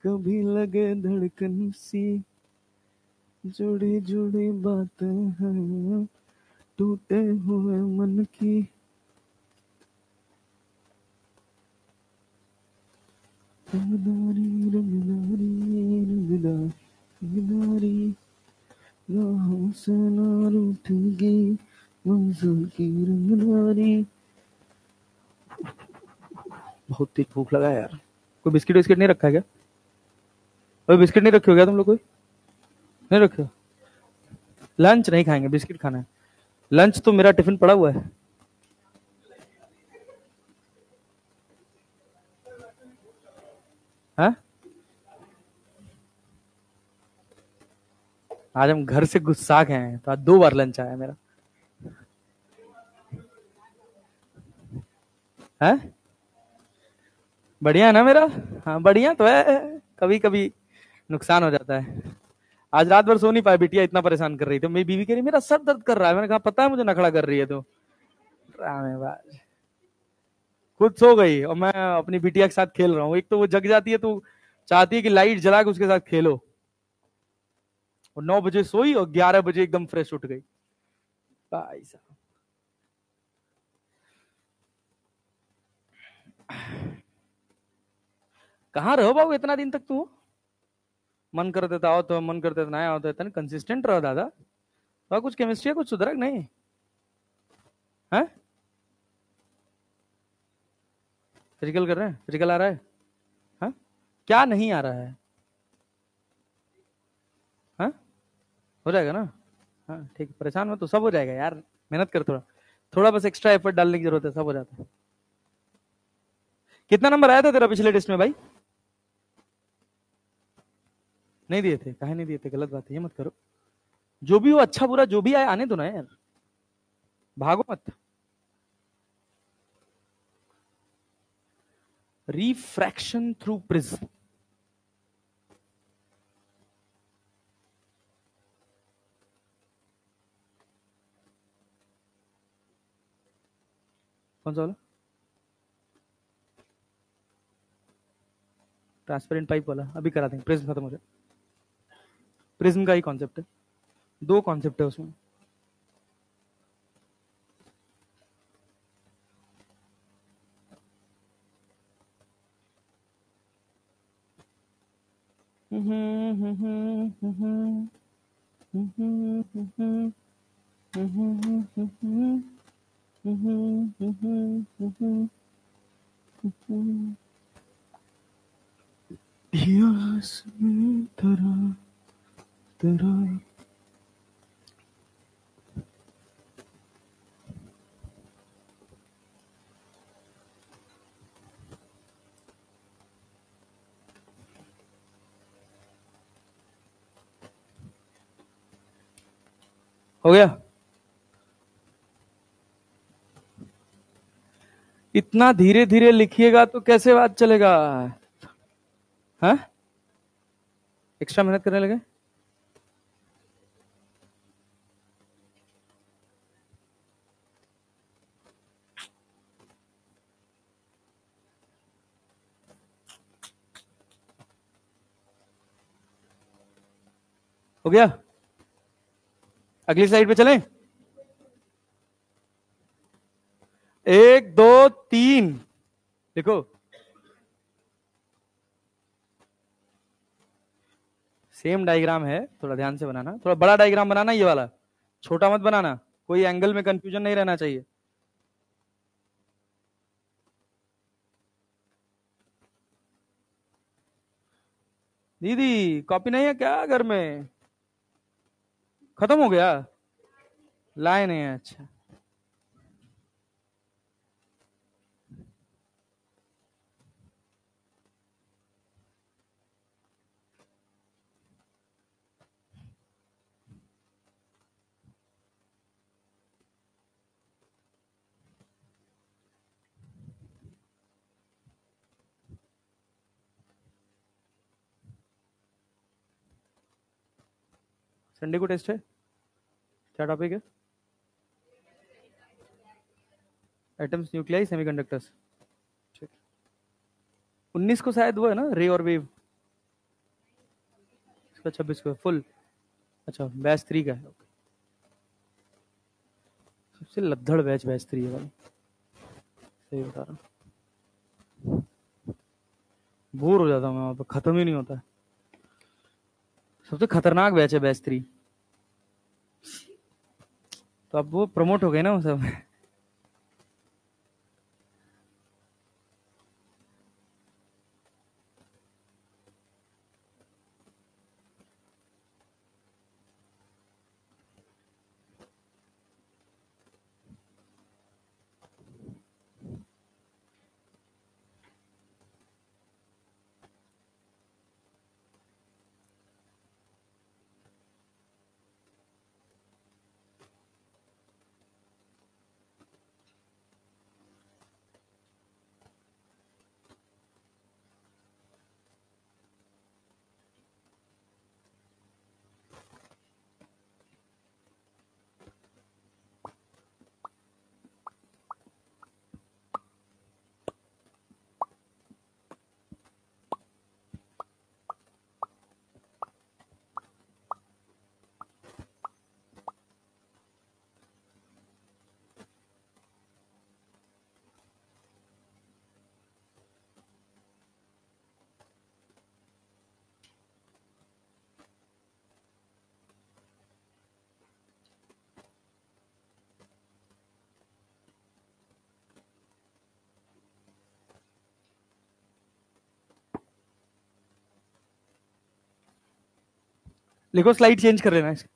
कभी लगे धड़कन सी, जुड़ी जुड़ी बातें हैं टूटे हुए मन की। रंगदारी रंगदारी रंगदारी हमसे ना रूठेगी मंजिल की रंगदारी। बहुत तेज भूख लगा यार। कोई बिस्किट विस्किट नहीं रखा है क्या? कोई बिस्किट नहीं रखे हो क्या तुम लोग? कोई नहीं रखे हो? लंच नहीं खाएंगे, बिस्किट खाना है। लंच तो मेरा टिफिन पड़ा हुआ है। हाँ आज हम घर से गुस्सा गए हैं तो आज 2 बार लंच आया मेरा। है बढ़िया है ना मेरा? हाँ बढ़िया तो है। कभी कभी नुकसान हो जाता है। आज रात भर सो नहीं पाया, बिटिया इतना परेशान कर रही थी। मेरी बीवी कह रही मेरा सर दर्द कर रहा है। मैंने कहा पता है मुझे, नखड़ा कर रही है तो। ड्रामेबाज। खुद सो गई और मैं अपनी बिटिया के साथ खेल रहा हूँ। एक तो वो जग जाती है तो चाहती है कि लाइट जला के उसके साथ खेलो। और 9 बजे सोई और 11 बजे एकदम फ्रेश उठ गई। भाई साहब कहाँ रहो बाबू इतना दिन तक तू? मन कर देता हो तो मन कर देता ना आओ तो इतना कंसिस्टेंट रहो दादा। तो कुछ केमिस्ट्री कुछ सुधरक नहीं है? फिजिकल कर रहे हैं? फिजिकल आ रहा है? हाँ क्या नहीं आ रहा है? हाँ हो जाएगा ना? हाँ ठीक, परेशान मत तो, सब हो जाएगा यार। मेहनत कर थोड़ा, थोड़ा बस एक्स्ट्रा एफर्ट डालने की जरूरत है, सब हो जाता है। कितना नंबर आया था तेरा पिछले टेस्ट में भाई? नहीं दिए थे? काहे नहीं दिए थे? गलत बात है, ये मत करो। जो भी हो, अच्छा बुरा जो भी आए आने दो ना यार, भागो मत। Refraction through prism. कौन सा वाला? ट्रांसपेरेंट पाइप वाला अभी करा देंगे, प्रिज्म खत्म हो जाए। प्रिज्म का ही कॉन्सेप्ट है, 2 कॉन्सेप्ट है उसमें। तरह तरह हो गया। इतना धीरे धीरे लिखिएगा तो कैसे बात चलेगा? हाँ, एक्स्ट्रा मेहनत करने लगे। हो गया। अगली स्लाइड पे चलें। 1 2 3 देखो, सेम डायग्राम है, थोड़ा ध्यान से बनाना, थोड़ा बड़ा डायग्राम बनाना, ये वाला छोटा मत बनाना, कोई एंगल में कंफ्यूजन नहीं रहना चाहिए। दीदी कॉपी नहीं है क्या घर में? खत्म हो गया? लाए नहीं है? अच्छा, संडे को टेस्ट है। क्या टॉपिक है? Atoms, nuclei, semiconductors. ठीक। 19 को शायद वो है ना, रे और वेव। इसका 26 को फुल। अच्छा, बैच 3 का है। सबसे लद्दड़ बैच बैच 3 है भाई, सही बता रहा हूँ। बोर हो जाता हूँ मैं वहां पर, खत्म ही नहीं होता। सबसे खतरनाक बैच है बैच 3। तो अब वो प्रमोट हो गए ना वो सब। लिखो, स्लाइड चेंज कर लेना इसकी।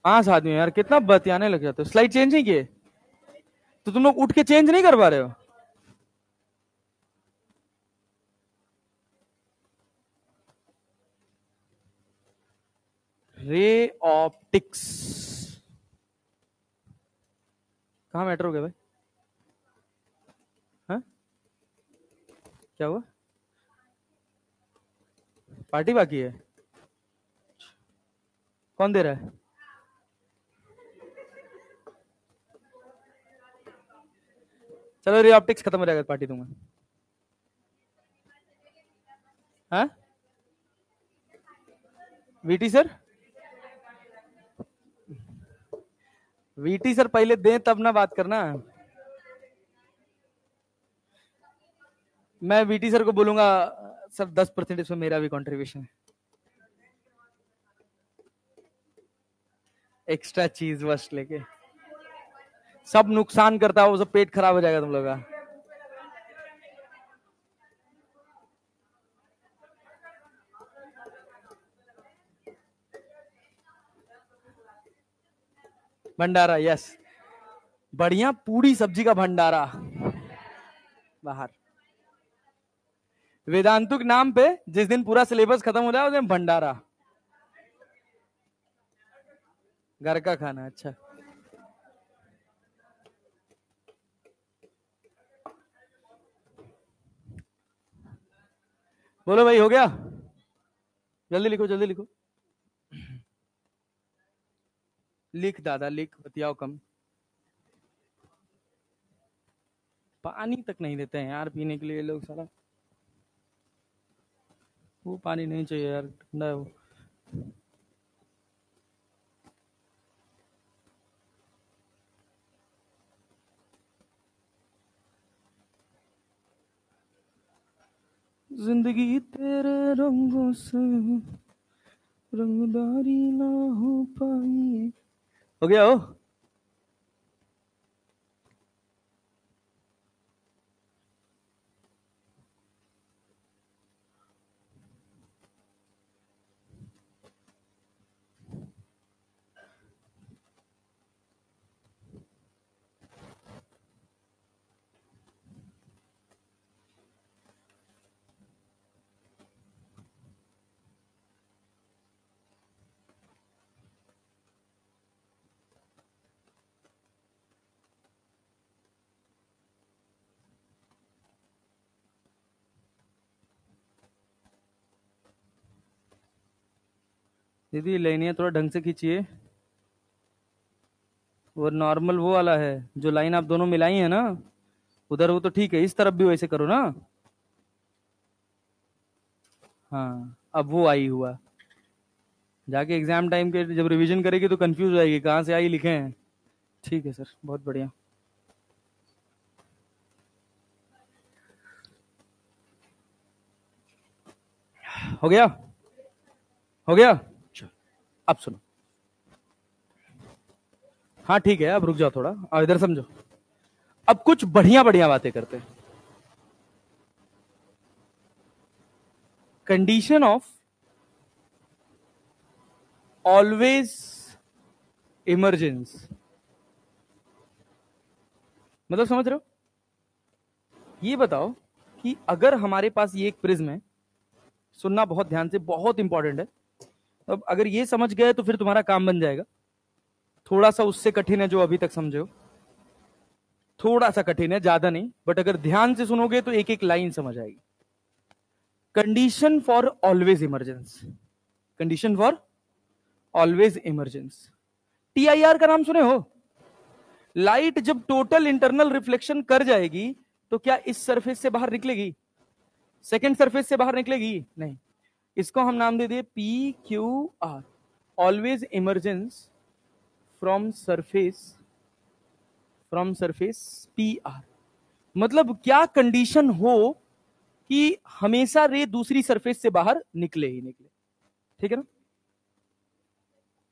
5 आदमी यार, कितना बतियाने लग जाते हो। स्लाइड चेंज नहीं किए तो तुम लोग उठ के चेंज नहीं कर पा रहे हो। रे ऑप्टिक्स कहाँ मैटर हो गया भाई? हाँ क्या हुआ? पार्टी बाकी है? कौन दे रहा है? चलो रे ऑप्टिक्स खत्म हो जाएगा, पार्टी दूंगा। हाँ वीटी सर, वीटी सर पहले दें तब ना बात करना। मैं वीटी सर को बोलूंगा सर 10% इसमें मेरा भी कंट्रीब्यूशन है। एक्स्ट्रा चीज बस लेके सब नुकसान करता है वो, सब पेट खराब हो जाएगा तुम लोग का। भंडारा, यस, बढ़िया पूरी सब्जी का भंडारा बाहर। वेदांतुक नाम पे जिस दिन पूरा सिलेबस खत्म हो जाए उस दिन भंडारा, घर का खाना। अच्छा बोलो भाई, हो गया? जल्दी लिखो जल्दी लिखो, लिख दादा लिख, बतियाओ कम। पानी तक नहीं देते हैं यार पीने के लिए लोग, सारा वो पानी नहीं चाहिए यार, ठंडा है वो। जिंदगी तेरे रंगों से रंगदारी ना हो पाई। हो गया हो? दीदी लाइनियाँ थोड़ा ढंग से खींचिए। वो नॉर्मल वो वाला है, जो लाइन आप दोनों मिलाई है ना उधर, वो तो ठीक है, इस तरफ भी वैसे करो ना। हाँ अब वो आई हुआ, जाके एग्जाम टाइम के जब रिवीजन करेगी तो कंफ्यूज हो जाएगी कहाँ से आई लिखे हैं। ठीक है सर, बहुत बढ़िया। हो गया? हो गया? चलो, अब सुनो। हाँ ठीक है, अब रुक जाओ थोड़ा और इधर समझो। अब कुछ बढ़िया बढ़िया बातें करते हैं। कंडीशन ऑफ ऑलवेज इमरजेंस, मतलब समझ रहे हो? ये बताओ कि अगर हमारे पास ये एक प्रिज्म है, सुनना बहुत ध्यान से, बहुत इंपॉर्टेंट है। अब अगर ये समझ गए तो फिर तुम्हारा काम बन जाएगा। थोड़ा सा उससे कठिन है जो अभी तक समझे हो, थोड़ा सा कठिन है, ज्यादा नहीं, बट अगर ध्यान से सुनोगे तो एक एक लाइन समझ आएगी। Condition for always emergence, condition for always emergence. TIR का नाम सुने हो? लाइट जब टोटल इंटरनल रिफ्लेक्शन कर जाएगी तो क्या इस सरफेस से बाहर निकलेगी? सेकेंड सरफेस से बाहर निकलेगी? नहीं। इसको हम नाम दे दिए P Q R, always emergence from surface, from surface P R. मतलब क्या कंडीशन हो कि हमेशा रे दूसरी सरफेस से बाहर निकले ही निकले, ठीक है ना?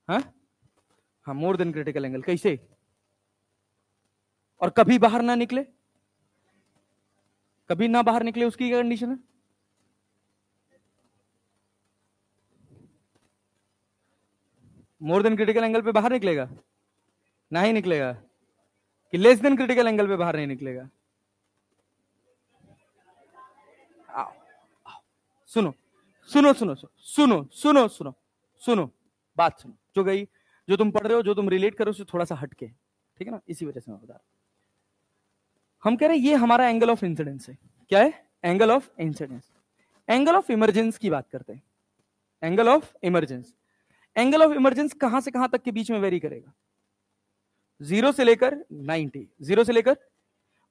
हाँ हाँ, मोर देन क्रिटिकल एंगल कैसे? और कभी बाहर ना निकले, कभी ना बाहर निकले, उसकी क्या कंडीशन है? मोर देन क्रिटिकल एंगल पे बाहर निकलेगा, ना ही निकलेगा, कि लेस देन क्रिटिकल एंगल पे बाहर नहीं निकलेगा? आओ, आओ, सुनो सुनो सुनो सुनो सुनो सुनो सुनो, बात सुनो, जो गई, जो तुम पढ़ रहे हो, जो तुम रिलेट करो उससे थोड़ा सा हटके, ठीक है ना, इसी वजह से मैं बता रहा हूं। हम कह रहे हैं ये हमारा एंगल ऑफ इंसिडेंस है। क्या है? Angle of incidence. Angle of emergence की बात करते हैं। Angle of emergence, angle of emergence कहां से कहां तक के बीच में वेरी करेगा? 0 से लेकर 90, 0 से लेकर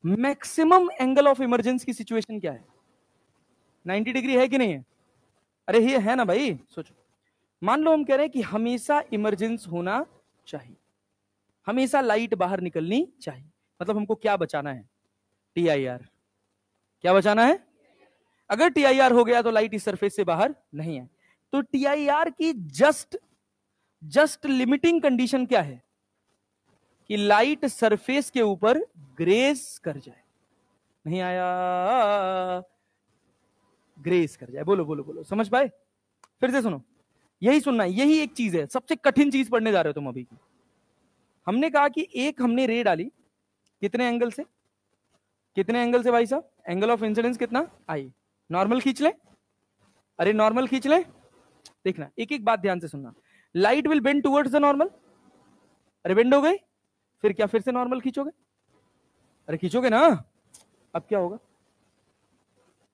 मैक्सिमम एंगल ऑफ इमरजेंस की सिचुएशन क्या है? 90 डिग्री है कि नहीं है? अरे ये है ना भाई, सोचो। मान लो हम कह रहे हैं कि हमेशा इमरजेंस होना चाहिए, हमेशा लाइट बाहर निकलनी चाहिए, मतलब हमको क्या बचाना है? टीआईआर। क्या बचाना है? अगर टीआईआर हो गया तो लाइट इस सरफेस से बाहर नहीं है। तो टीआईआर की जस्ट लिमिटिंग कंडीशन क्या है? कि लाइट सरफेस के ऊपर ग्रेस कर जाए। नहीं आया? ग्रेस कर जाए। बोलो बोलो बोलो, समझ पाए? फिर से सुनो, यही सुनना, यही एक चीज है, सबसे कठिन चीज पढ़ने जा रहे हो तुम अभी की। हमने कहा कि एक हमने रे डाली, कितने एंगल से? कितने एंगल से भाई साहब? एंगल ऑफ इंसिडेंस कितना? आई। नॉर्मल खींच ले, अरे नॉर्मल खींच ले। देखना, एक एक बात ध्यान से सुनना। Light will bend towards the normal. अरे बेंड हो गई, फिर क्या फिर से नॉर्मल खींचोगे? अरे खींचोगे ना। अब क्या होगा?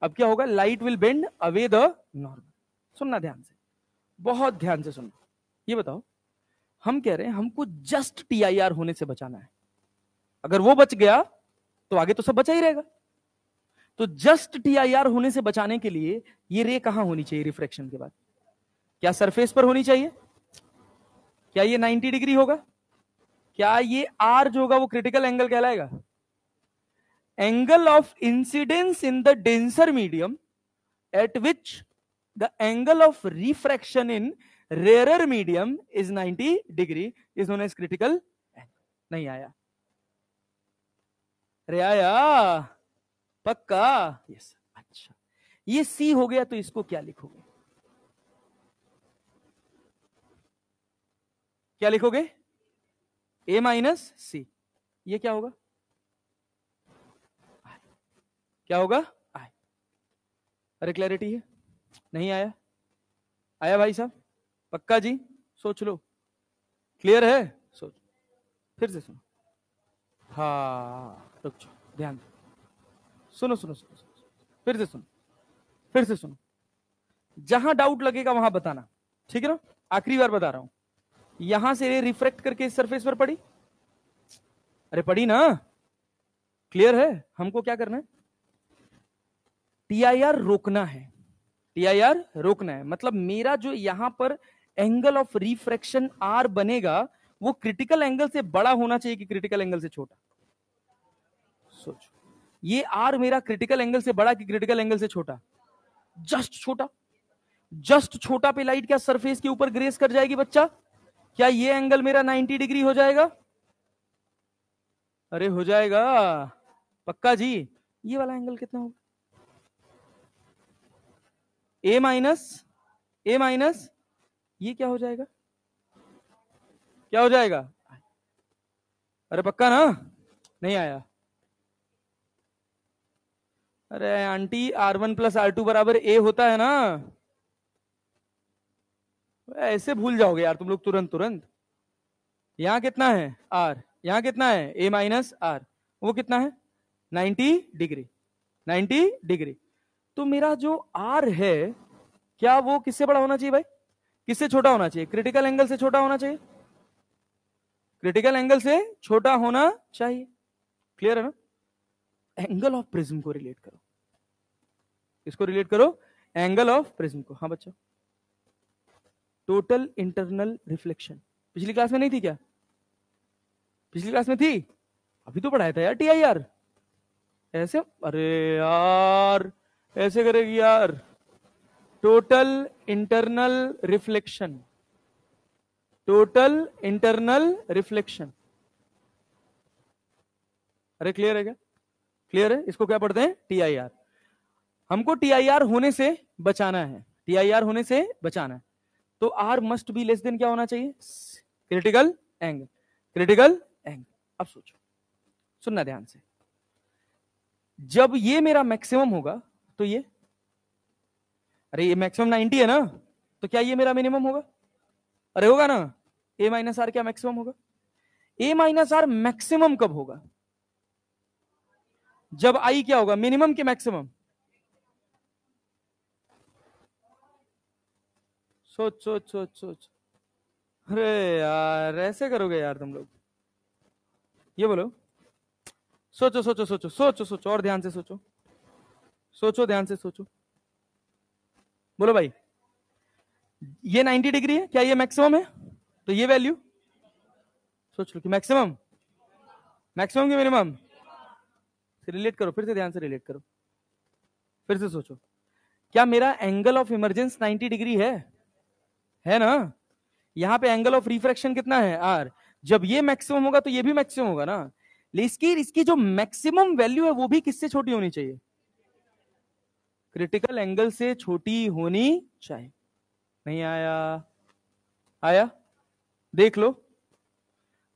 अब क्या होगा? Light will bend away the normal. सुनना ध्यान से, बहुत ध्यान से सुनना। ये बताओ, हम कह रहे हैं हमको जस्ट टीआईआर होने से बचाना है। अगर वो बच गया तो आगे तो सब बचा ही रहेगा। तो जस्ट टीआईआर होने से बचाने के लिए ये रे कहां होनी चाहिए रिफ्रैक्शन के बाद? क्या सरफेस पर होनी चाहिए? क्या ये 90 डिग्री होगा? क्या ये आर जो होगा वो क्रिटिकल एंगल कहलाएगा? Angle of incidence in the denser medium at which the angle of refraction in rare medium is 90 degree is known as critical angle. नहीं आया? अरे आया पक्का? यस। अच्छा, ये सी हो गया, तो इसको क्या लिखोगे? क्या लिखोगे? ए माइनस सी। ये क्या होगा? आई। क्या होगा? आई। अरे क्लैरिटी है? नहीं आया? आया भाई साहब? पक्का जी? सोच लो, क्लियर है? सोच, फिर से सुनो। हाँ रुक जाओ, ध्यान दो, सुनो सुनो सुनो सुनो, फिर से सुनो, फिर से सुनो। जहां डाउट लगेगा वहां बताना, ठीक है ना? आखिरी बार बता रहा हूं। यहां से रिफ्रेक्ट करके इस सरफेस पर पड़ी, अरे पड़ी ना? क्लियर है? हमको क्या करना है? टीआईआर रोकना है। टीआईआर रोकना है, मतलब मेरा जो यहां पर एंगल ऑफ रिफ्रैक्शन आर बनेगा वो क्रिटिकल एंगल से बड़ा होना चाहिए कि क्रिटिकल एंगल से छोटा? सोचो, ये आर मेरा क्रिटिकल एंगल से बड़ा कि क्रिटिकल एंगल से छोटा? जस्ट छोटा। जस्ट छोटा पे लाइट क्या सरफेस के ऊपर ग्रेस कर जाएगी बच्चा? क्या ये एंगल मेरा 90 डिग्री हो जाएगा? अरे हो जाएगा पक्का जी। ये वाला एंगल कितना होगा? ए माइनस, ए माइनस, ये क्या हो जाएगा? क्या हो जाएगा? अरे पक्का ना? नहीं आया? अरे आंटी, R1 प्लस R2 बराबर ए होता है ना? ऐसे भूल जाओगे यार तुम लोग तुरंत तुरंत। यहां कितना है? आर। यहां कितना है? ए माइनस आर। वो कितना है? 90 डिग्री। 90 डिग्री। तो मेरा जो आर है, क्या वो किससे बड़ा होना चाहिए भाई? किससे छोटा होना चाहिए? क्रिटिकल एंगल से छोटा होना चाहिए। क्रिटिकल एंगल से छोटा होना चाहिए। क्लियर है ना? एंगल ऑफ प्रिज्म को रिलेट करो। इसको रिलेट करो, एंगल ऑफ प्रिज्म को। हाँ बच्चों, टोटल इंटरनल रिफ्लेक्शन पिछली क्लास में नहीं थी क्या? पिछली क्लास में थी? अभी तो पढ़ाया था यार टीआईआर। ऐसे? अरे यार ऐसे करेगी यार। Total internal reflection, total internal reflection. अरे क्लियर है क्या? क्लियर है? इसको क्या पढ़ते हैं? टीआईआर। हमको टीआईआर होने से बचाना है, टीआईआर होने से बचाना है। तो R must be less than क्या होना चाहिए, क्रिटिकल एंगल, क्रिटिकल एंगल। अब सोचो, सुनना ध्यान से, जब ये मेरा मैक्सिमम होगा तो ये, अरे ये मैक्सिमम 90 है ना, तो क्या ये मेरा मिनिमम होगा, अरे होगा ना, ए माइनस आर क्या मैक्सिमम होगा, ए माइनस आर मैक्सिमम कब होगा, जब आई क्या होगा, मिनिमम के मैक्सिमम। सोच सोच सोच सोच, अरे यार ऐसे करोगे यार तुम लोग, ये बोलो, सोचो सोचो सोचो सोचो सोचो और ध्यान से सोचो, सोचो ध्यान से सोचो, बोलो भाई, ये 90 डिग्री है, क्या ये मैक्सिमम है, तो ये वैल्यू सोच लो कि मैक्सिमम, मैक्सिमम की मिनिमम, रिलेट करो, फिर से ध्यान से रिलेट करो, फिर से सोचो, क्या मेरा एंगल ऑफ इमरजेंस 90 डिग्री है ना, यहां पे एंगल ऑफ रिफ्रैक्शन कितना है, आर, जब ये मैक्सिमम होगा तो ये भी मैक्सिमम होगा ना, लेकिन इसकी जो मैक्सिमम वैल्यू है वो भी किससे छोटी होनी चाहिए, क्रिटिकल एंगल से छोटी होनी चाहिए। नहीं आया, आया, देख लो,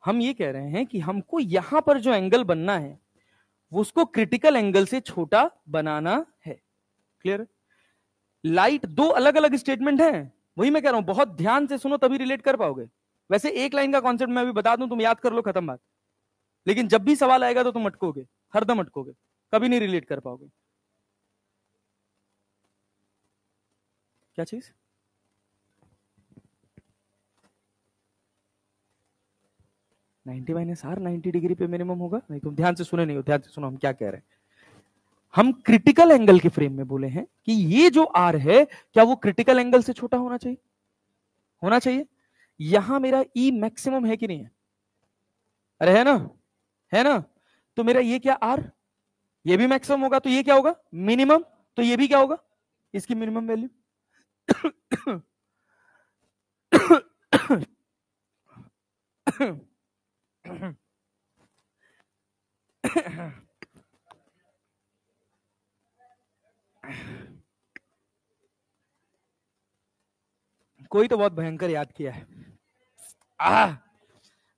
हम ये कह रहे हैं कि हमको यहां पर जो एंगल बनना है वो उसको क्रिटिकल एंगल से छोटा बनाना है। क्लियर, लाइट दो अलग अलग स्टेटमेंट हैं, वही मैं कह रहा हूं, बहुत ध्यान से सुनो तभी रिलेट कर पाओगे। वैसे एक लाइन का कॉन्सेप्ट मैं अभी बता दूं, तुम याद कर लो, खत्म बात, लेकिन जब भी सवाल आएगा तो तुम अटकोगे, हरदम अटकोगे, कभी नहीं रिलेट कर पाओगे। क्या चीज, नाइनटी माइनस आर 90 डिग्री पे मिनिमम होगा, नहीं तुम ध्यान से सुने नहीं हो, ध्यान से सुनो हम क्या कह रहे हैं, हम क्रिटिकल एंगल के फ्रेम में बोले हैं कि ये जो आर है क्या वो क्रिटिकल एंगल से छोटा होना चाहिए, होना चाहिए। यहां मेरा ई मैक्सिमम है कि नहीं है, अरे है ना, है ना, तो मेरा ये क्या आर, ये भी मैक्सिमम होगा, तो ये क्या होगा मिनिमम, तो ये भी क्या होगा इसकी मिनिमम वैल्यू। कोई तो बहुत भयंकर याद किया है,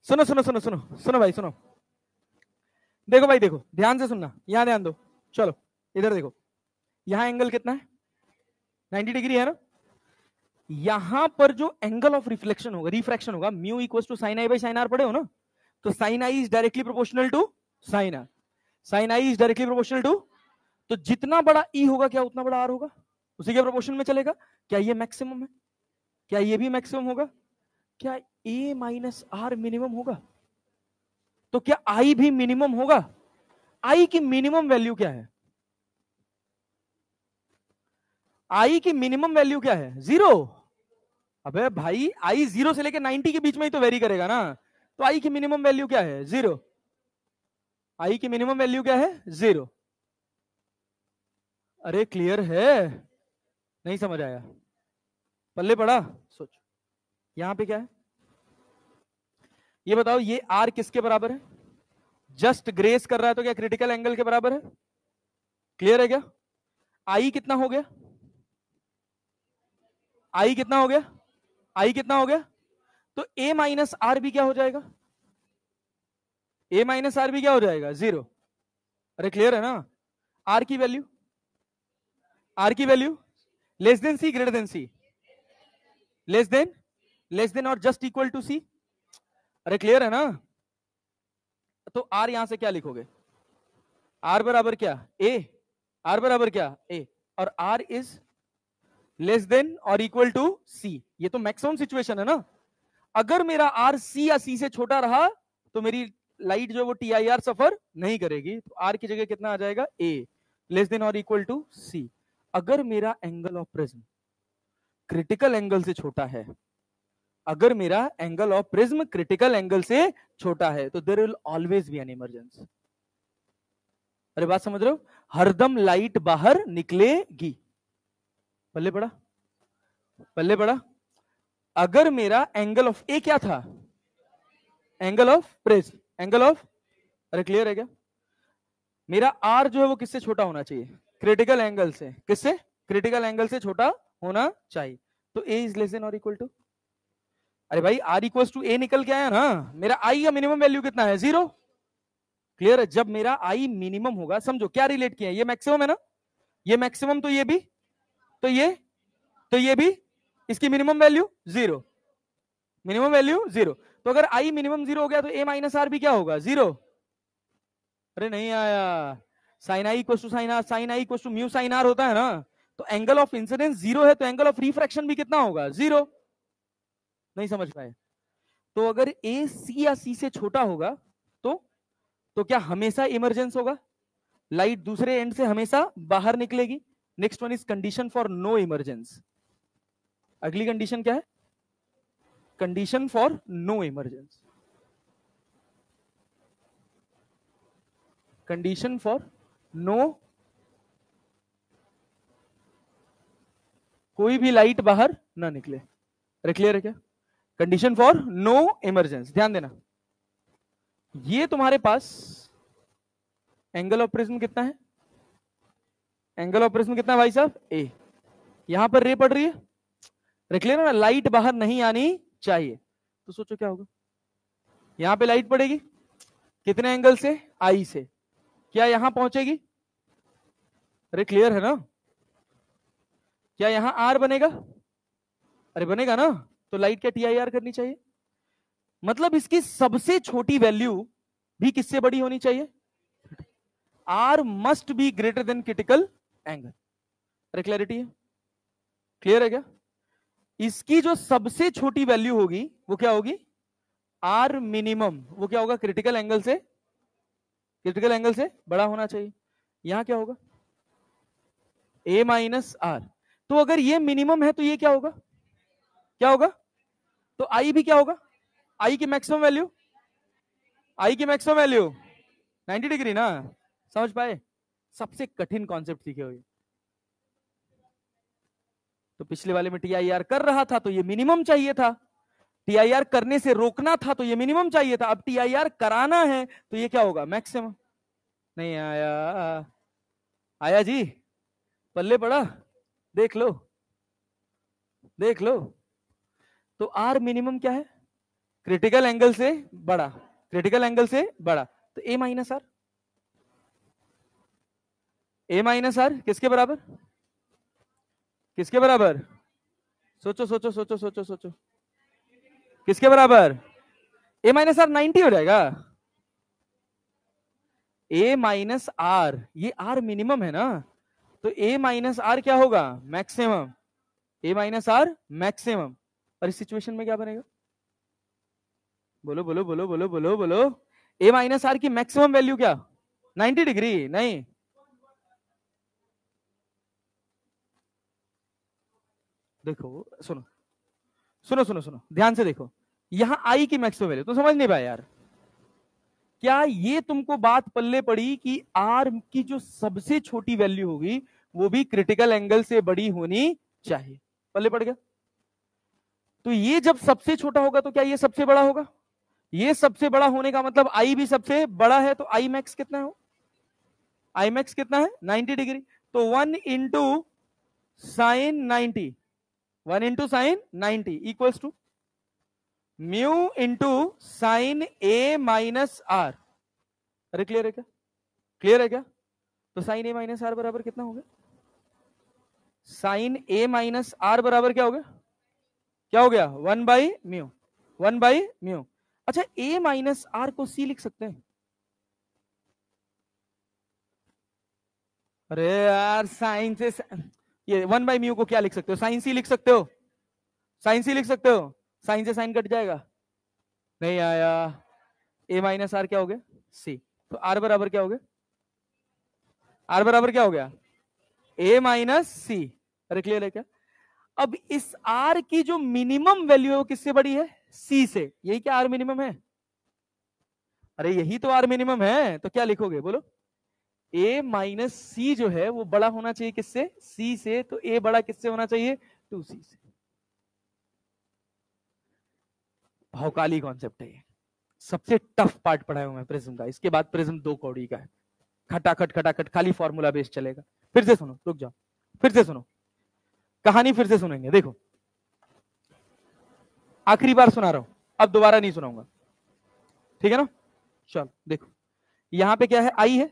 सुनो सुनो सुनो सुनो सुनो भाई सुनो, देखो भाई देखो, ध्यान से सुनना, यहां ध्यान दो, चलो इधर देखो, यहां एंगल कितना है 90 डिग्री है ना, यहां पर जो एंगल ऑफ रिफ्लेक्शन होगा, रिफ्रैक्शन होगा, mu equal to sine I by sine R पढ़े हो ना, तो sine I is directly proportional to sine R, sine I is directly proportional to, तो जितना बड़ा ई होगा क्या उतना बड़ा आर होगा, उसी के प्रोपोर्शन में चलेगा। क्या ये मैक्सिमम है, क्या ये भी मैक्सिमम होगा, क्या ए माइनस आर मिनिमम होगा, तो क्या आई भी मिनिमम होगा, आई की मिनिमम वैल्यू क्या है, आई की मिनिमम वैल्यू क्या है, 0। अबे भाई आई 0 से लेकर 90 के बीच में ही तो वेरी करेगा ना, तो आई की मिनिमम वैल्यू क्या है 0, आई की मिनिमम वैल्यू क्या है 0। अरे क्लियर है, नहीं समझ आया, पल्ले पड़ा, सोच, यहां पे क्या है, ये बताओ, ये आर किसके बराबर है, जस्ट ग्रेस कर रहा है तो क्या क्रिटिकल एंगल के बराबर है, क्लियर है क्या, आई कितना हो गया, आई कितना हो गया, आई कितना हो गया, तो ए माइनस आर भी क्या हो जाएगा, ए माइनस आर भी क्या हो जाएगा 0। अरे क्लियर है ना, आर की वैल्यू, आर की वैल्यू लेस देन सी, ग्रेटर देन सी, लेस देन और जस्ट इक्वल टू सी, अरे क्लियर है ना, तो आर यहां से क्या लिखोगे, आर बराबर क्या ए, आर बराबर क्या ए, और आर इज लेस देन और इक्वल टू सी, ये तो मैक्सिमम सिचुएशन है ना, अगर मेरा आर सी या सी से छोटा रहा तो मेरी लाइट जो वो टी आई आर सफर नहीं करेगी, तो आर की जगह कितना आ जाएगा ए, लेस देन और इक्वल टू सी। अगर मेरा angle of prism critical angle से छोटा है, अगर मेरा angle of prism critical angle से छोटा है, तो there will always be an emergence. अरे बात समझ रहे हो, हरदम लाइट बाहर निकलेगी, पल्ले पड़ा, पल्ले पड़ा। अगर मेरा एंगल ऑफ ए क्या था, angle of prism, angle of, अरे क्लियर है क्या, मेरा आर जो है वो किससे छोटा होना चाहिए, क्रिटिकल एंगल से, किससे, क्रिटिकल एंगल से छोटा होना चाहिए, तो ए इज लेस देन और इक्वल टू, अरे भाई आर इक्वल टू ए निकल के आया ना, मेरा आई का मिनिमम वैल्यू कितना है, 0। क्लियर है, जब मेरा आई मिनिमम होगा, समझो क्या रिलेट किया है, ये मैक्सिमम है ना, ये मैक्सिमम, तो ये भी, तो ये भी, इसकी मिनिमम वैल्यू 0, मिनिमम वैल्यू 0। तो अगर आई मिनिमम 0 हो गया तो ए माइनस आर भी क्या होगा, 0। अरे नहीं आया, sine I equal to sine I equal to mu sine R होता है ना, तो एंगल ऑफ इंसिडेंस 0 है, तो एंगल ऑफ रिफ्रैक्शन भी कितना होगा, 0। नहीं समझ पाए? तो अगर ए सी या सी से छोटा होगा तो क्या हमेशा इमरजेंस होगा, लाइट दूसरे एंड से हमेशा बाहर निकलेगी। Next one is condition for no emergence. अगली कंडीशन क्या है, condition for no emergence. Condition for no, कोई भी लाइट बाहर ना निकले। अरे क्लियर है क्या? कंडीशन फॉर नो इमरजेंस, ध्यान देना। ये तुम्हारे पास एंगल ऑफ प्रिज्म कितना है, एंगल ऑफ प्रिज्म कितना है भाई साहब, ए। यहां पर रे पड़ रही है, रे क्लियर है ना, लाइट बाहर नहीं आनी चाहिए। तो सोचो क्या होगा, यहां पे लाइट पड़ेगी कितने एंगल से, आई से, क्या यहां पहुंचेगी, अरे क्लियर है ना, क्या यहां आर बनेगा, अरे बनेगा ना, तो लाइट क्या टी आई आर करनी चाहिए, मतलब इसकी सबसे छोटी वैल्यू भी किससे बड़ी होनी चाहिए, R must be greater than critical angle. अरे क्लैरिटी है, क्लियर है क्या? इसकी जो सबसे छोटी वैल्यू होगी वो क्या होगी, आर मिनिमम, वो क्या होगा, क्रिटिकल एंगल से बड़ा होना चाहिए। यहां क्या होगा, ए माइनस आर। तो अगर ये मिनिमम है तो ये क्या होगा, क्या होगा, तो आई भी क्या होगा, आई की मैक्सिमम वैल्यू, आई की मैक्सिमम वैल्यू 90 डिग्री ना, समझ पाए? सबसे कठिन कॉन्सेप्ट सीखे हुए। तो पिछले वाले में टीआईआर कर रहा था तो ये मिनिमम चाहिए था, टीआईआर करने से रोकना था तो ये मिनिमम चाहिए था, अब टीआईआर कराना है तो ये क्या होगा, मैक्सिमम। नहीं आया, आया जी, पल्ले पड़ा, देख लो देख लो। तो आर मिनिमम क्या है, क्रिटिकल एंगल से बड़ा, क्रिटिकल एंगल से बड़ा, तो A minus R, A minus R किसके बराबर, किसके बराबर, सोचो सोचो सोचो सोचो सोचो, किसके बराबर, ए माइनस आर 90 हो जाएगा, ए माइनस आर, ये आर मिनिमम है ना, तो ए माइनस आर क्या होगा, maximum, A minus R maximum. और इस सिचुएशन में क्या बनेगा, बोलो बोलो बोलो बोलो बोलो बोलो, ए माइनस आर की मैक्सिमम वैल्यू क्या, 90 डिग्री, नहीं, देखो सुनो सुनो सुनो सुनो, ध्यान से देखो, यहां आई की मैक्सिमम वैल्यू तो समझ नहीं पाया यार, क्या ये तुमको बात पल्ले पड़ी कि आर की जो सबसे छोटी वैल्यू होगी वो भी क्रिटिकल एंगल से बड़ी होनी चाहिए, पल्ले पड़ गया? तो ये जब सबसे छोटा होगा तो क्या ये सबसे बड़ा होगा, ये सबसे बड़ा होने का मतलब आई भी सबसे बड़ा है, तो आई मैक्स कितना हो, आई मैक्स कितना है, 90 डिग्री। तो 1 into sine 90, 1 into sine 90 equals to mu into sine A minus R. अरे क्लियर है क्या, क्लियर है क्या? तो साइन ए माइनस आर बराबर कितना हो गया, साइन ए माइनस आर बराबर क्या हो गया, क्या हो गया, 1 बाई म्यू, 1 बाई म्यू। अच्छा ए माइनस आर को सी लिख सकते हैं, अरे यार साइन से ये 1 बाई म्यू को क्या लिख सकते हो, साइन सी लिख सकते हो, साइन सी लिख सकते हो, साइन से साइन कट जाएगा, नहीं आया, ए माइनस आर क्या हो गया, सी। तो आर बराबर क्या हो गया, आर बराबर क्या हो गया, ए माइनस सी। अरे क्लियर है क्या? अब इस आर की जो मिनिमम वैल्यू है वो किससे बड़ी है, सी से, यही क्या आर मिनिमम है, अरे यही तो आर मिनिमम है, तो क्या लिखोगे बोलो, ए माइनस सी जो है वो बड़ा होना चाहिए किससे, सी से, तो ए बड़ा किससे होना चाहिए, 2c से। भौकाली कॉन्सेप्ट है ये, सबसे टफ पार्ट पढ़ाया हूं मैं प्रिज्म का, इसके बाद प्रिज्म 2 कौड़ी का है, खटाखट खटाखट खाली फॉर्मूला बेस्ड चलेगा। फिर से सुनो, रुक जाओ, फिर से सुनो, कहानी फिर से सुनेंगे, देखो आखिरी बार सुना रहा हूं, अब दोबारा नहीं सुनाऊंगा, ठीक है ना? चलो देखो, यहां पे क्या है, आई है,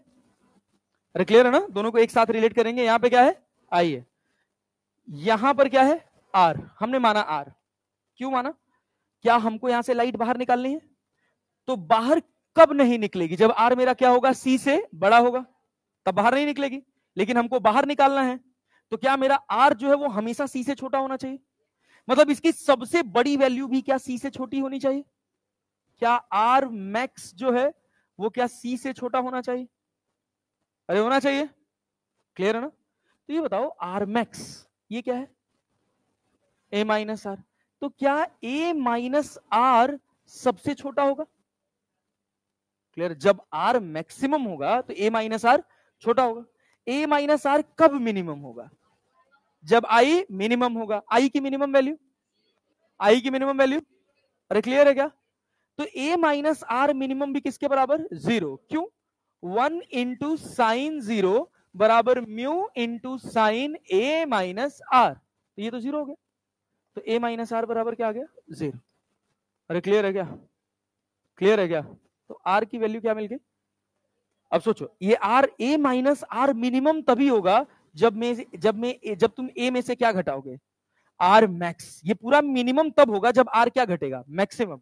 अरे क्लियर है ना? दोनों को एक साथ रिलेट करेंगे, यहां पे क्या है, आई है, यहां पर क्या है, आर, हमने माना आर, क्यों माना? क्या हमको यहां से लाइट बाहर निकालनी है? तो बाहर कब नहीं निकलेगी? जब आर मेरा क्या होगा, सी से बड़ा होगा, तब बाहर नहीं निकलेगी। लेकिन हमको बाहर निकालना है, तो क्या मेरा आर जो है वो हमेशा सी से छोटा होना चाहिए? मतलब इसकी सबसे बड़ी वैल्यू भी क्या सी से छोटी होनी चाहिए? क्या आर मैक्स जो है वो क्या सी से छोटा होना चाहिए? अरे होना चाहिए, क्लियर है ना? तो ये बताओ, आर मैक्स ये क्या है, ए माइनस आर, तो क्या ए माइनस आर सबसे छोटा होगा? क्लियर? जब आर मैक्सिमम होगा तो ए माइनस आर छोटा होगा। ए माइनस आर कब मिनिमम होगा? जब आई मिनिमम होगा। आई की मिनिमम वैल्यू, आई की मिनिमम वैल्यू, अरे क्लियर है क्या? तो ए माइनस आर मिनिमम भी किसके बराबर, जीरो। क्यों? 1 इंटू साइन जीरो बराबर mu into sine A minus R, तो ये तो जीरो हो गया, तो ए माइनस आर बराबर क्या आ गया, जीरो। अरे क्लियर है क्या? क्लियर है क्या? तो आर की वैल्यू क्या मिल गई? अब सोचो, ये R, A minus R minimum तभी होगा जब तुम ए में से क्या घटाओगे, आर मैक्स। ये पूरा मिनिमम तब होगा जब आर क्या घटेगा, मैक्सिमम।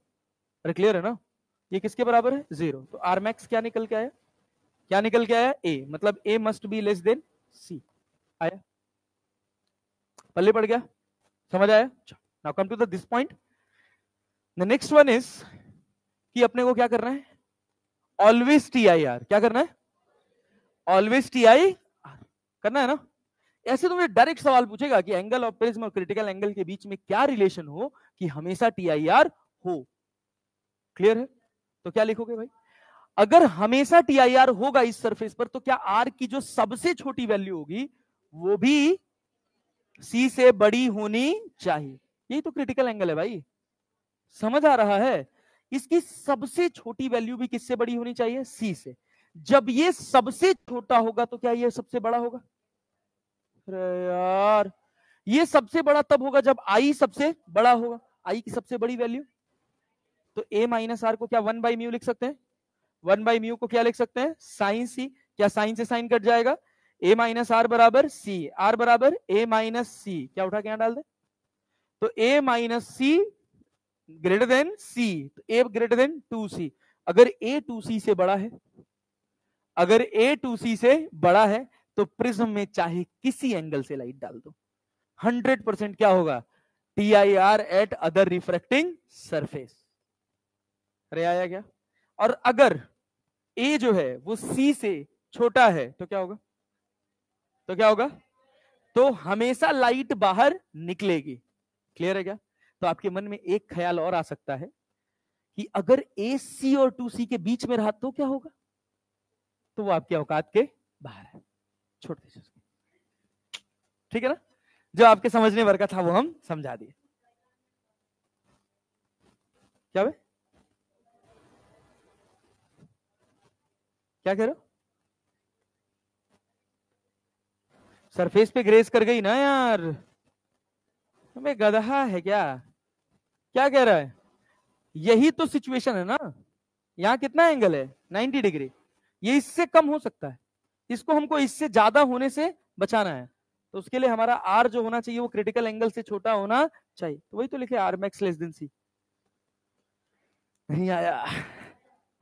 अरे क्लियर है ना? ये किसके बराबर है, जीरो। तो आर मैक्स क्या निकल के आया, क्या निकल के आया, ए, मतलब A must be less than C. आया, पल्ले पड़ गया, समझ आया? Now come to the this point. The next one is कि अपने को क्या करना है, ऑलवेज टी आई आर, क्या करना है, ऑलवेज टी आई आर करना है ना? ऐसे तो मुझे डायरेक्ट सवाल पूछेगा कि एंगल ऑफ प्रिज्म और क्रिटिकल एंगल के बीच में क्या रिलेशन हो कि हमेशा टी आई आर हो। क्लियर है? तो क्या लिखोगे भाई, अगर हमेशा टी आई आर होगा इस सरफेस पर, तो क्या आर की जो सबसे छोटी वैल्यू होगी वो भी सी से बड़ी होनी चाहिए। यही तो क्रिटिकल एंगल है भाई, समझ आ रहा है? इसकी सबसे छोटी वैल्यू भी किससे बड़ी होनी चाहिए, सी से। जब ये सबसे छोटा होगा तो क्या ये सबसे बड़ा होगा? अरे यार, ये सबसे बड़ा तब होगा जब आई सबसे बड़ा होगा, आई की सबसे बड़ी वैल्यू। तो ए माइनस आर को क्या 1/μ लिख सकते हैं, 1/μ को क्या लिख सकते हैं, साइन सी। क्या साइन से साइन कट जाएगा, ए माइनस आर बराबर सी, आर बराबर ए माइनस सी, क्या उठा के यहां डाल दे, तो A minus C greater than सी, तो ए ग्रेटर देन 2c। अगर ए 2c से बड़ा है, अगर ए 2c से बड़ा है, तो प्रिज्म में चाहे किसी एंगल से लाइट डाल दो, 100% क्या होगा, T I R eight other refracting surface. अरे आया क्या? और अगर ए जो है वो सी से छोटा है तो क्या होगा, तो क्या होगा, तो हमेशा लाइट बाहर निकलेगी। क्लियर है क्या? तो आपके मन में एक ख्याल और आ सकता है कि अगर ए सी और 2c के बीच में रहा तो क्या होगा, तो वो आपके औकात के बाहर है, छोड़ दीजिए। ठीक है ना? जो आपके समझने भर का था वो हम समझा दिए। क्या भाई, क्या कह रहे हो? सरफेस पे ग्रेस कर गई ना यार, हमें गधा है क्या? क्या कह रहा है? यही तो सिचुएशन है ना, यहाँ कितना एंगल है, 90 डिग्री, ये इससे कम हो सकता है, इसको हमको इससे ज्यादा होने से बचाना है, तो उसके लिए हमारा आर जो होना चाहिए वो क्रिटिकल एंगल से छोटा होना चाहिए, तो वही तो लिखे आर मैक्स लेस देन सी। नहीं आया?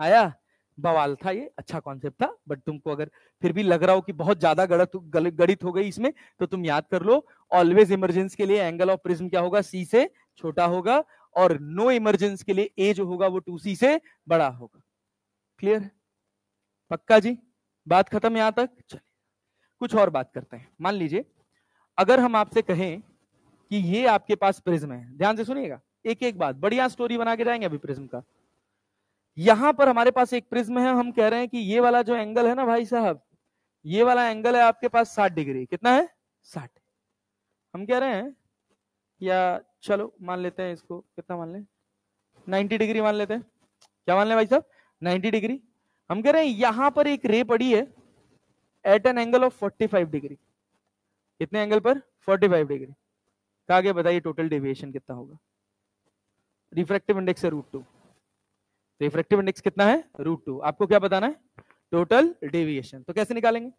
आया? बवाल था ये, अच्छा कॉन्सेप्ट था, बट तुमको अगर फिर भी लग रहा हो कि बहुत ज्यादा गणित हो गई इसमें, तो तुम याद कर लो, ऑलवेज इमरजेंस के लिए एंगल ऑफ प्रिज्म क्या होगा, सी से छोटा होगा, और नो इमरजेंस के लिए ए जो होगा वो 2c से बड़ा होगा। क्लियर है? पक्का जी? बात खत्म यहां तक? चलिए कुछ और बात करते हैं। मान लीजिए अगर हम आपसे कहें कि ये आपके पास प्रिज्म है, ध्यान से सुनिएगा, एक एक बात, बढ़िया स्टोरी बना के जाएंगे अभी प्रिज्म का। यहां पर हमारे पास एक प्रिज्म है, हम कह रहे हैं कि ये वाला जो एंगल है ना भाई साहब, ये वाला एंगल है आपके पास 60 डिग्री, कितना है, 60। हम कह रहे हैं, या चलो मान लेते हैं इसको, कितना मान लें, 90 डिग्री मान लेते हैं। क्या मान लें भाई साहब, 90 डिग्री। हम कह रहे हैं यहां पर एक रे पड़ी है at an angle of 45 degree. कितने एंगल पर, 45 डिग्री। आगे बताइए टोटल डेविएशन कितना होगा? रिफ्रैक्टिव इंडेक्स है √2। रिफ्रैक्टिव इंडेक्स कितना है? √2। आपको क्या बताना है? Total deviation. तो कैसे निकालेंगे?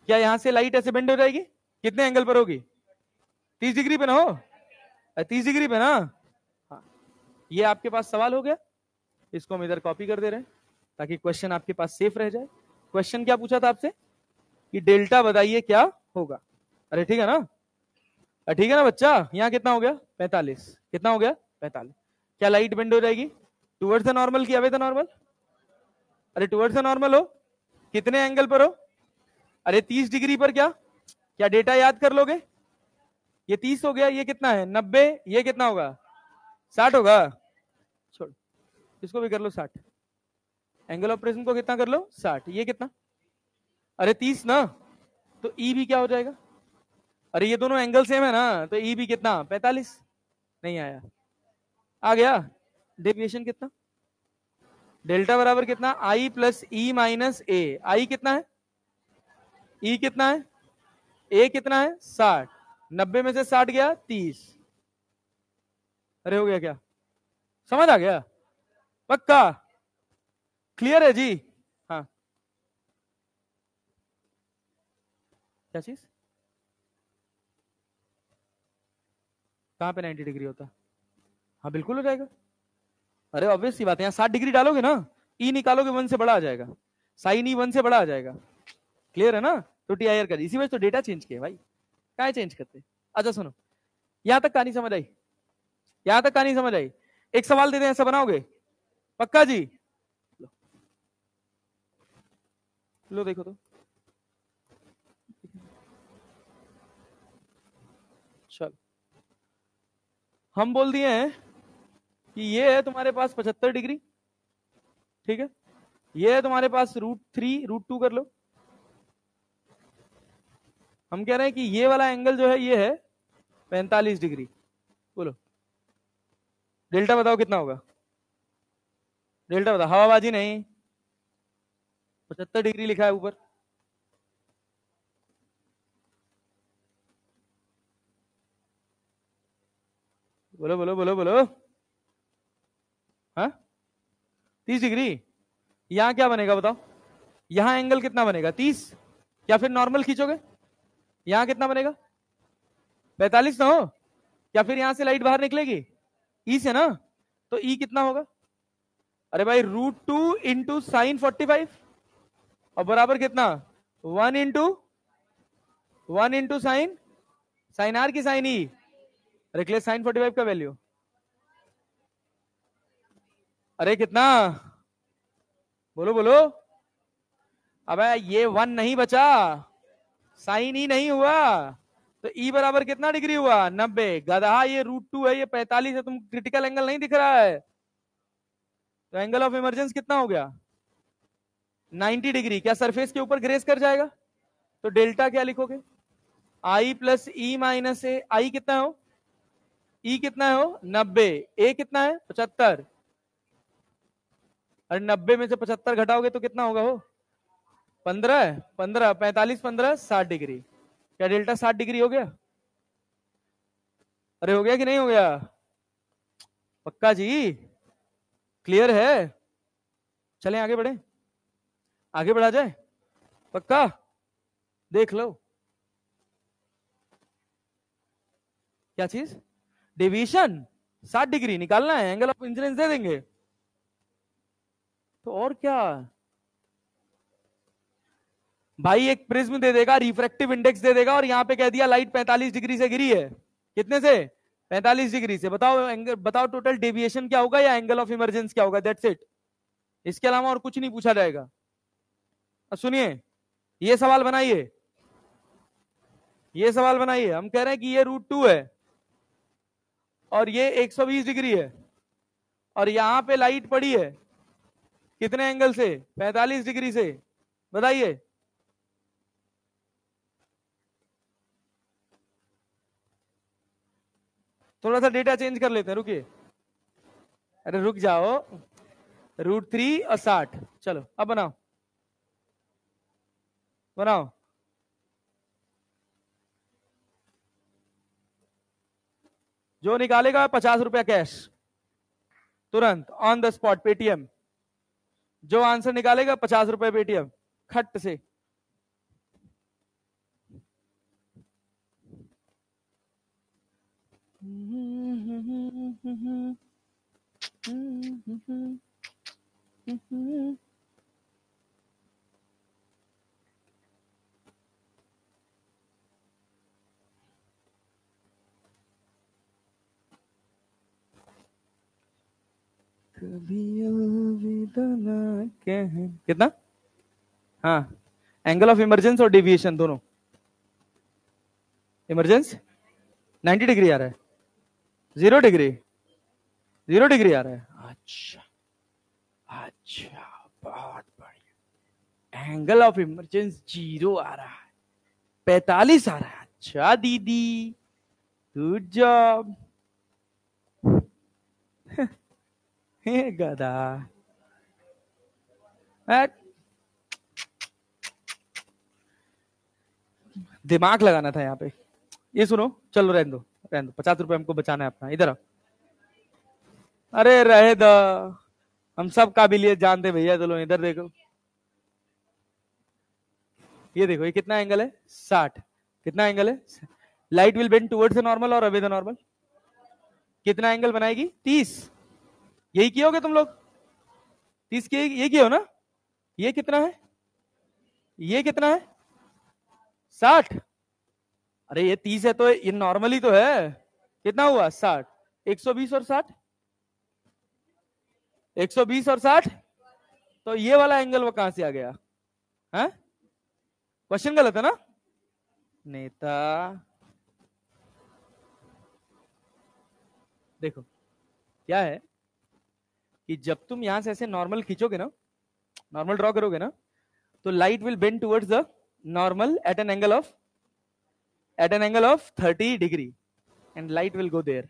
क्या यहां से लाइट ऐसे बेंड हो जाएगी? कितने एंगल पर होगी? 30 डिग्री पे ना हो? 30 डिग्री पे ना? हाँ। ये आपके पास सवाल हो गया, इसको हम इधर कॉपी कर दे रहे हैं ताकि क्वेश्चन आपके पास सेफ रह जाए। क्वेश्चन क्या पूछा था आपसे कि डेल्टा बताइए क्या होगा। अरे ठीक है ना? ठीक है ना बच्चा? यहाँ कितना हो गया? 45। कितना हो गया? 45। क्या लाइट बेंड हो जाएगी टुवर्ड्स द नॉर्मल की अवे द नॉर्मल? अरे टुवर्ड्स द नॉर्मल हो, कितने एंगल पर हो? अरे 30 डिग्री पर। क्या क्या डेटा याद कर लोगे? ये 30 हो गया, ये कितना है? 90। ये कितना होगा? 60 होगा। छोड़, इसको भी कर लो 60। एंगल ऑफ प्रेजेंस को कितना कर लो? 60। ये कितना? अरे 30 ना, तो ई भी क्या हो जाएगा? अरे ये दोनों एंगल सेम है ना, तो ई भी कितना? 45। नहीं आया? आ गया? डेविएशन कितना? डेल्टा बराबर कितना? आई प्लस ई माइनस ए। आई कितना है? ई कितना है? ए कितना है? 60। 90 में से 60 गया 30। अरे हो गया क्या? समझ आ गया? पक्का? क्लियर है जी? हाँ। क्या चीज? कहां पे 90 डिग्री होता? हाँ बिल्कुल हो जाएगा। अरे ऑब्वियस सी बात है, यहाँ 60 डिग्री डालोगे ना, ई निकालोगे 1 से बड़ा आ जाएगा, साइन ई 1 से बड़ा आ जाएगा। क्लियर है ना? तो टी आई आर कर, इसी वजह तो डेटा चेंज किया भाई, क्या चेंज करते। अच्छा सुनो, यहां तक कहानी समझ आई? यहां तक कहानी समझ आई? एक सवाल देते हैं, ऐसा बनाओगे? पक्का जी? लो देखो तो। चलो, हम बोल दिए हैं कि ये है तुम्हारे पास 75 डिग्री, ठीक है? ये है तुम्हारे पास √3 √2 कर लो। हम कह रहे हैं कि ये वाला एंगल जो है ये है 45 डिग्री। बोलो डेल्टा बताओ कितना होगा? डेल्टा बताओ, हवाबाजी नहीं, 75 डिग्री लिखा है ऊपर। बोलो बोलो बोलो बोलो। हाँ 30 डिग्री। यहां क्या बनेगा बताओ? यहां एंगल कितना बनेगा? 30। क्या फिर नॉर्मल खींचोगे? यहां कितना बनेगा? 45 ना हो? क्या फिर यहां से लाइट बाहर निकलेगी? ई से ना, तो ई कितना होगा? अरे भाई √2 इंटू साइन 45, और बराबर कितना? 1 इंटू साइन, साइन आर की साइन ई। अरे क्लियर, साइन 45 का वैल्यू अरे कितना? बोलो बोलो। अबे ये 1 नहीं बचा, साइन ई नहीं हुआ, तो ई बराबर कितना डिग्री हुआ? 90। गधा, ये √2 है, ये 45 है, तुम क्रिटिकल एंगल नहीं दिख रहा है, तो एंगल ऑफ इमरजेंस कितना हो गया? 90 डिग्री। क्या सरफेस के ऊपर ग्रेस कर जाएगा? तो डेल्टा क्या लिखोगे? आई प्लस ई माइनस ए। आई कितना हो? ई कितना हो? 90। ए कितना है? 75। अरे 90 में से 75 घटाओगे तो कितना होगा हो? 15। 15 45 15 60 डिग्री। क्या डेल्टा 60 डिग्री हो गया? अरे हो गया कि नहीं हो गया? पक्का जी? क्लियर है? चलें आगे बढ़े, आगे बढ़ा जाए? पक्का? देख लो क्या चीज, डेविएशन 60 डिग्री निकालना है, एंगल ऑफ इंसिडेंस दे देंगे, तो और क्या भाई, एक प्रिज्म दे देगा, रिफ्रैक्टिव इंडेक्स दे देगा, और यहां पे कह दिया लाइट 45 डिग्री से गिरी है। कितने से? 45 डिग्री से। बताओ एंगल, बताओ टोटल डेविएशन क्या होगा या एंगल ऑफ इमरजेंस क्या होगा, दैट्स इट। इसके अलावा और कुछ नहीं पूछा जाएगा। अब सुनिए, ये सवाल बनाइए, ये सवाल बनाइए। हम कह रहे हैं कि ये √2 है और ये 120 डिग्री है, और यहां पे लाइट पड़ी है कितने एंगल से? 45 डिग्री से। बताइए। थोड़ा सा डेटा चेंज कर लेते हैं, रुकिए। अरे रुक जाओ, √3 और 60। चलो अब बनाओ, बनाओ। जो निकालेगा 50 रुपया कैश। तुरंत ऑन द स्पॉट पेटीएम। जो आंसर निकालेगा 50 रुपए पेटीएम खट से। कभी अलविदा ना कहे। कितना? हाँ, एंगल ऑफ इमरजेंस और डेविएशन दोनों। इमरजेंस 90 डिग्री आ रहा है, 0 डिग्री, 0 डिग्री आ रहा है। अच्छा अच्छा, बहुत बढ़िया। एंगल ऑफ इमरजेंस 0 आ रहा है, 45 आ रहा है। अच्छा दीदी, गुड जॉब। गधा। दिमाग लगाना था यहाँ पे। ये सुनो, चलो रहने दो, रहने दो, 50 रुपए हमको बचाना है अपना। इधर आओ। अरे रहे दो, हम सब काबिलियत जानते भैया। चलो इधर देखो, ये देखो, ये कितना एंगल है? 60। कितना एंगल है? Light will bend towards the normal और अवे द नॉर्मल। कितना एंगल बनाएगी? 30। यही किए होगे तुम लोग, 30 किए, ये किए हो ना? ये कितना है? ये कितना है? 60। अरे ये 30 है तो ये नॉर्मली तो है। कितना हुआ? 60। 120 और 60, 120 और 60, तो ये वाला एंगल वो कहां से आ गया? है? क्वेश्चन गलत है ना नेता? देखो क्या है कि जब तुम यहां से ऐसे नॉर्मल खींचोगे ना, नॉर्मल ड्रॉ करोगे ना, तो light will bend towards the normal at an angle of 30 degree and light will go there.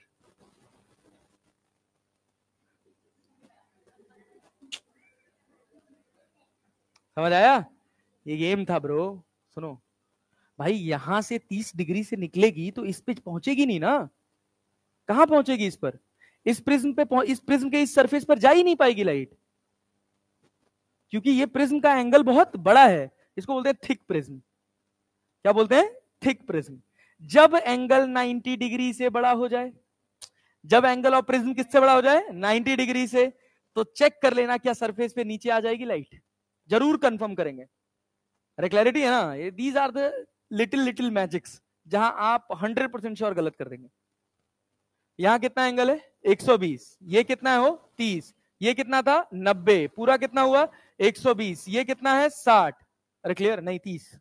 समझ आया? ये गेम था ब्रो। सुनो भाई, यहां से 30 डिग्री से निकलेगी तो इस पे पहुंचेगी नहीं ना। कहां पहुंचेगी? इस पर, इस प्रिज्म पे, इस प्रिज्म के इस सरफेस पर जा ही नहीं पाएगी लाइट, क्योंकि ये प्रिज्म का एंगल बहुत बड़ा है। इसको बोलते हैं थिक प्रिज्म। क्या बोलते हैं? Thick prism. जब एंगल 90 डिग्री से बड़ा हो जाए, जब एंगल ऑफ प्रिज्म किससे बड़ा हो जाए? 90 डिग्री से, तो चेक कर लेना क्या सरफेस पे नीचे आ जाएगी लाइट। जरूर कंफर्म करेंगे। अरे क्लैरिटी है ना? ये these are the little little magics जहां आप 100% श्योर गलत कर देंगे। यहां कितना एंगल है? 120। ये कितना है? हो 30। ये कितना था? 90। पूरा कितना हुआ? 120। ये कितना है? 60। अरे क्लियर? नहीं 30।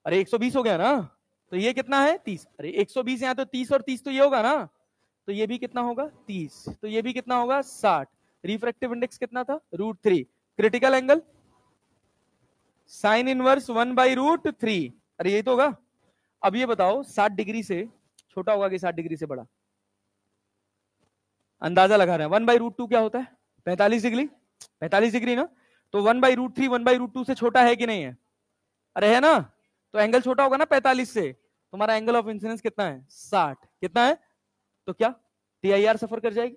अरे 120 हो गया ना, तो ये कितना है? 30। अरे 120 यहां तो 30 और 30 तो ये होगा ना, तो ये भी कितना होगा? 30। तो ये भी कितना होगा? 60। रिफ्रैक्टिव इंडेक्स कितना था? √3। Critical angle sine inverse 1/√3। अरे ये तो होगा। अब ये बताओ 60 डिग्री से छोटा होगा कि 60 डिग्री से बड़ा? अंदाजा लगा रहे हैं। 1/√2 क्या होता है? 45 डिग्री। 45 डिग्री ना, तो 1/√3 1/√2 से छोटा है कि नहीं है? अरे है ना, तो एंगल छोटा होगा ना 45 से। तुम्हारा एंगल ऑफ इंसिडेंस कितना है? 60। कितना है? तो क्या TIR सफर कर जाएगी?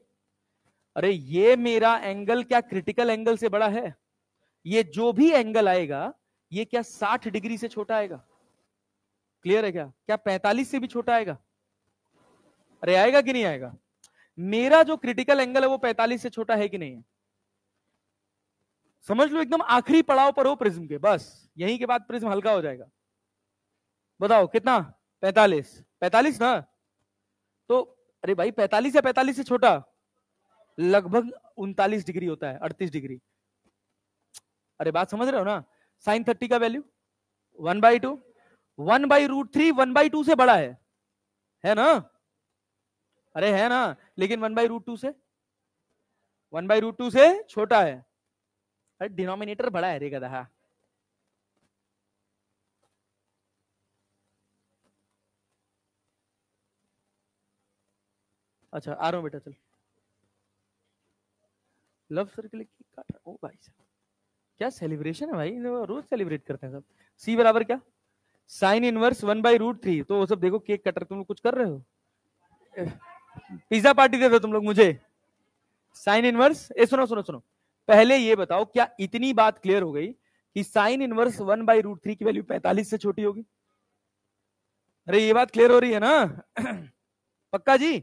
अरे ये मेरा एंगल क्या क्रिटिकल एंगल से बड़ा है? ये जो भी एंगल आएगा, ये क्या 60 डिग्री से छोटा आएगा? क्लियर है? क्या क्या 45 से भी छोटा आएगा? अरे आएगा कि नहीं आएगा? मेरा जो क्रिटिकल एंगल है वो 45 से छोटा है कि नहीं है? समझ लो एकदम आखिरी पड़ाव पर हो प्रिज्म के, बस यहीं के बाद प्रिज्म हल्का हो जाएगा। बताओ कितना? 45। 45 ना, तो अरे भाई 45 या 45 से छोटा लगभग 39 डिग्री होता है, 38 डिग्री। अरे बात समझ रहे हो ना? साइन 30 का वैल्यू 1/2, 1/√3 1/2 से बड़ा है ना? अरे है ना, लेकिन 1/√2 से, 1/√2 से छोटा है। अरे डिनोमिनेटर बड़ा है रे गधा। अच्छा आ रहा हूं बेटा, चल। लव सर्कल की काट रहा। ओ भाई साहब, क्या सेलिब्रेशन है भाई, रोज सेलिब्रेट करते हैं सब। C बराबर क्या? Sine inverse 1/√3। तो वो सब देखो, केक कटर, तुम लोग कुछ कर रहे हो? पिज्जा पार्टी दे दो तुम लोग मुझे। साइन इनवर्स, सुनो सुनो सुनो, पहले ये बताओ क्या इतनी बात क्लियर हो गई कि साइन इनवर्स 1/√3 की वैल्यू 45 से छोटी होगी? अरे ये बात क्लियर हो रही है ना? पक्का जी?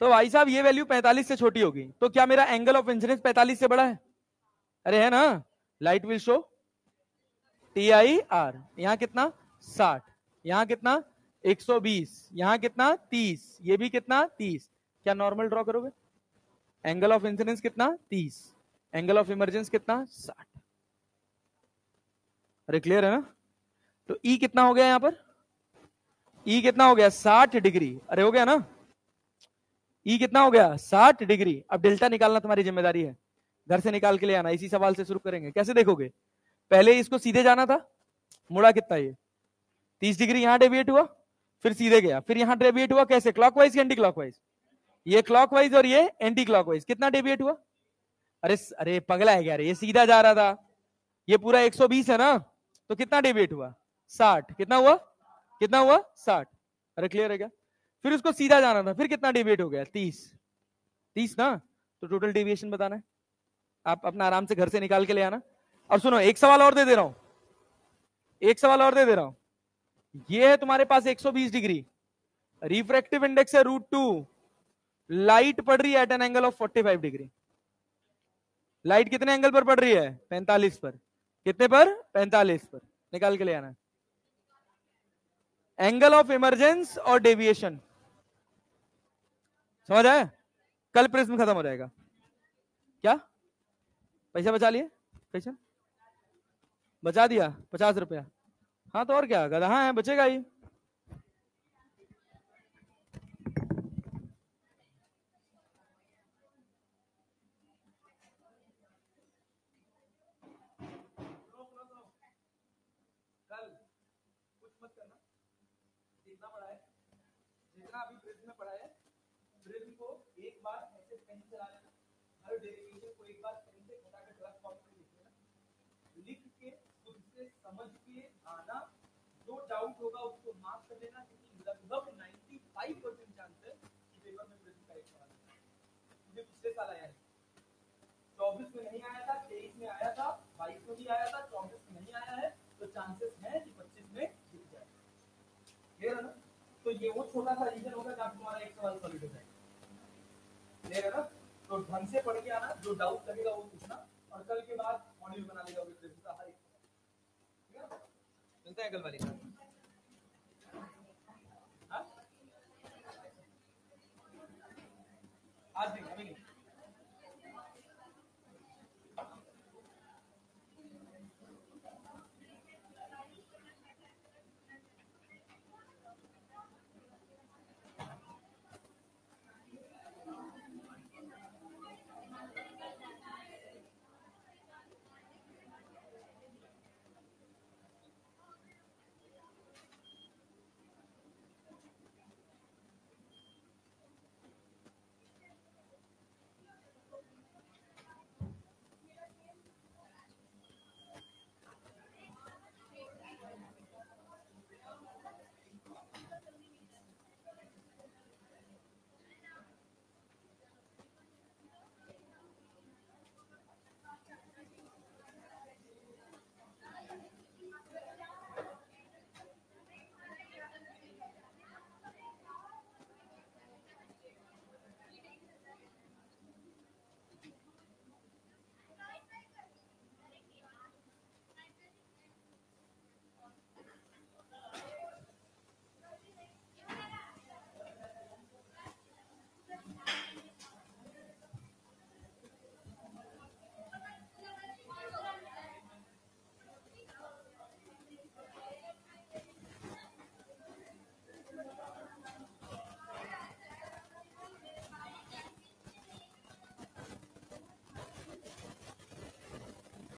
तो भाई साहब ये वैल्यू 45 से छोटी होगी, तो क्या मेरा एंगल ऑफ इंसिडेंस 45 से बड़ा है? अरे है ना? लाइट विल शो TIR, यहां कितना 60, यहां कितना 120, यहां कितना 30, ये भी कितना 30, क्या नॉर्मल ड्रॉ करोगे? एंगल ऑफ इंसिडेंस कितना 30, एंगल ऑफ इमरजेंस कितना 60। अरे क्लियर है ना? तो E कितना हो गया यहां पर? E कितना हो गया 60 डिग्री। अरे हो गया ना? E कितना हो गया 60 डिग्री। अब डेल्टा निकालना तुम्हारी जिम्मेदारी है, घर से निकाल के ले आना। इसी सवाल से शुरू करेंगे। कैसे देखोगे? पहले इसको सीधे जाना था, मुड़ा कितना ये 30 डिग्री, यहां डेविएट हुआ, फिर सीधे गया, फिर यहां डेविएट हुआ। कैसे? क्लॉकवाइज या एंटी क्लॉकवाइज? ये क्लॉकवाइज और ये एंटी क्लॉकवाइज। कितना डेविएट हुआ? अरे अरे पगला है क्या? ये सीधा जा रहा था, ये पूरा 120 है ना, तो कितना डेविएट हुआ 60। कितना हुआ? कितना हुआ 60। अरे क्लियर है क्या? फिर उसको सीधा जाना था, फिर कितना डेविएट हो गया 30। 30 ना, तो टोटल डेविएशन बताना है। आप अपना आराम से घर से निकाल के ले आना। और सुनो, एक सवाल और दे दे रहा हूं, एक सवाल और दे दे रहा हूं। ये है तुम्हारे पास 120 डिग्री, रिफ्रैक्टिव इंडेक्स है √2, लाइट पड़ रही है at an angle of 45 degree. Light कितने एंगल पर पड़ रही है? 45 पर। कितने पर? 45 पर। निकाल के ले आना एंगल ऑफ इमरजेंस और डेविएशन। समझ आया? कल प्रिज्म खत्म हो जाएगा। क्या पैसा बचा लिए? पैसा बचा दिया 50 रुपया। हाँ तो और क्या, गधा है, बचेगा ही। कल कुछ मत करना, जितना पढ़ा है, जितना अभी प्रिज्म में पढ़ा है, प्रिज्म को एक बार ऐसे पेन चला लेना, हर डेरिवेशन को एक बार पेन से घटा के ड्रग फॉर्म में लिख लेना, लिख के खुद से समझ के आना। जो डाउट होगा उसको मार्क कर लेना, क्योंकि लगभग 95% चांस है कि पेपर में प्रिज्म करेक्ट होगा। मुझे पिछले साल आया है, 24 में नहीं आया था, 23 में आया था, 22 में भी आया था, 24 में नहीं आया है, तो चांसेस है कि 25 में दिख जाए। क्लियर है ना? तो ये वो छोटा सा रीजन होगा जहां तुम्हारा एक सवाल सॉल्व हो जाएगा। क्लियर है ना? तो ढंग से पढ़ के आना, जो डाउट लगेगा वो पूछना, और कल के बाद मॉड्यूल बना लेगा प्रिज्म का हर एक। ठीक है? मिलते हैं कल वाली क्लास में। आज नहीं, अभी नहीं।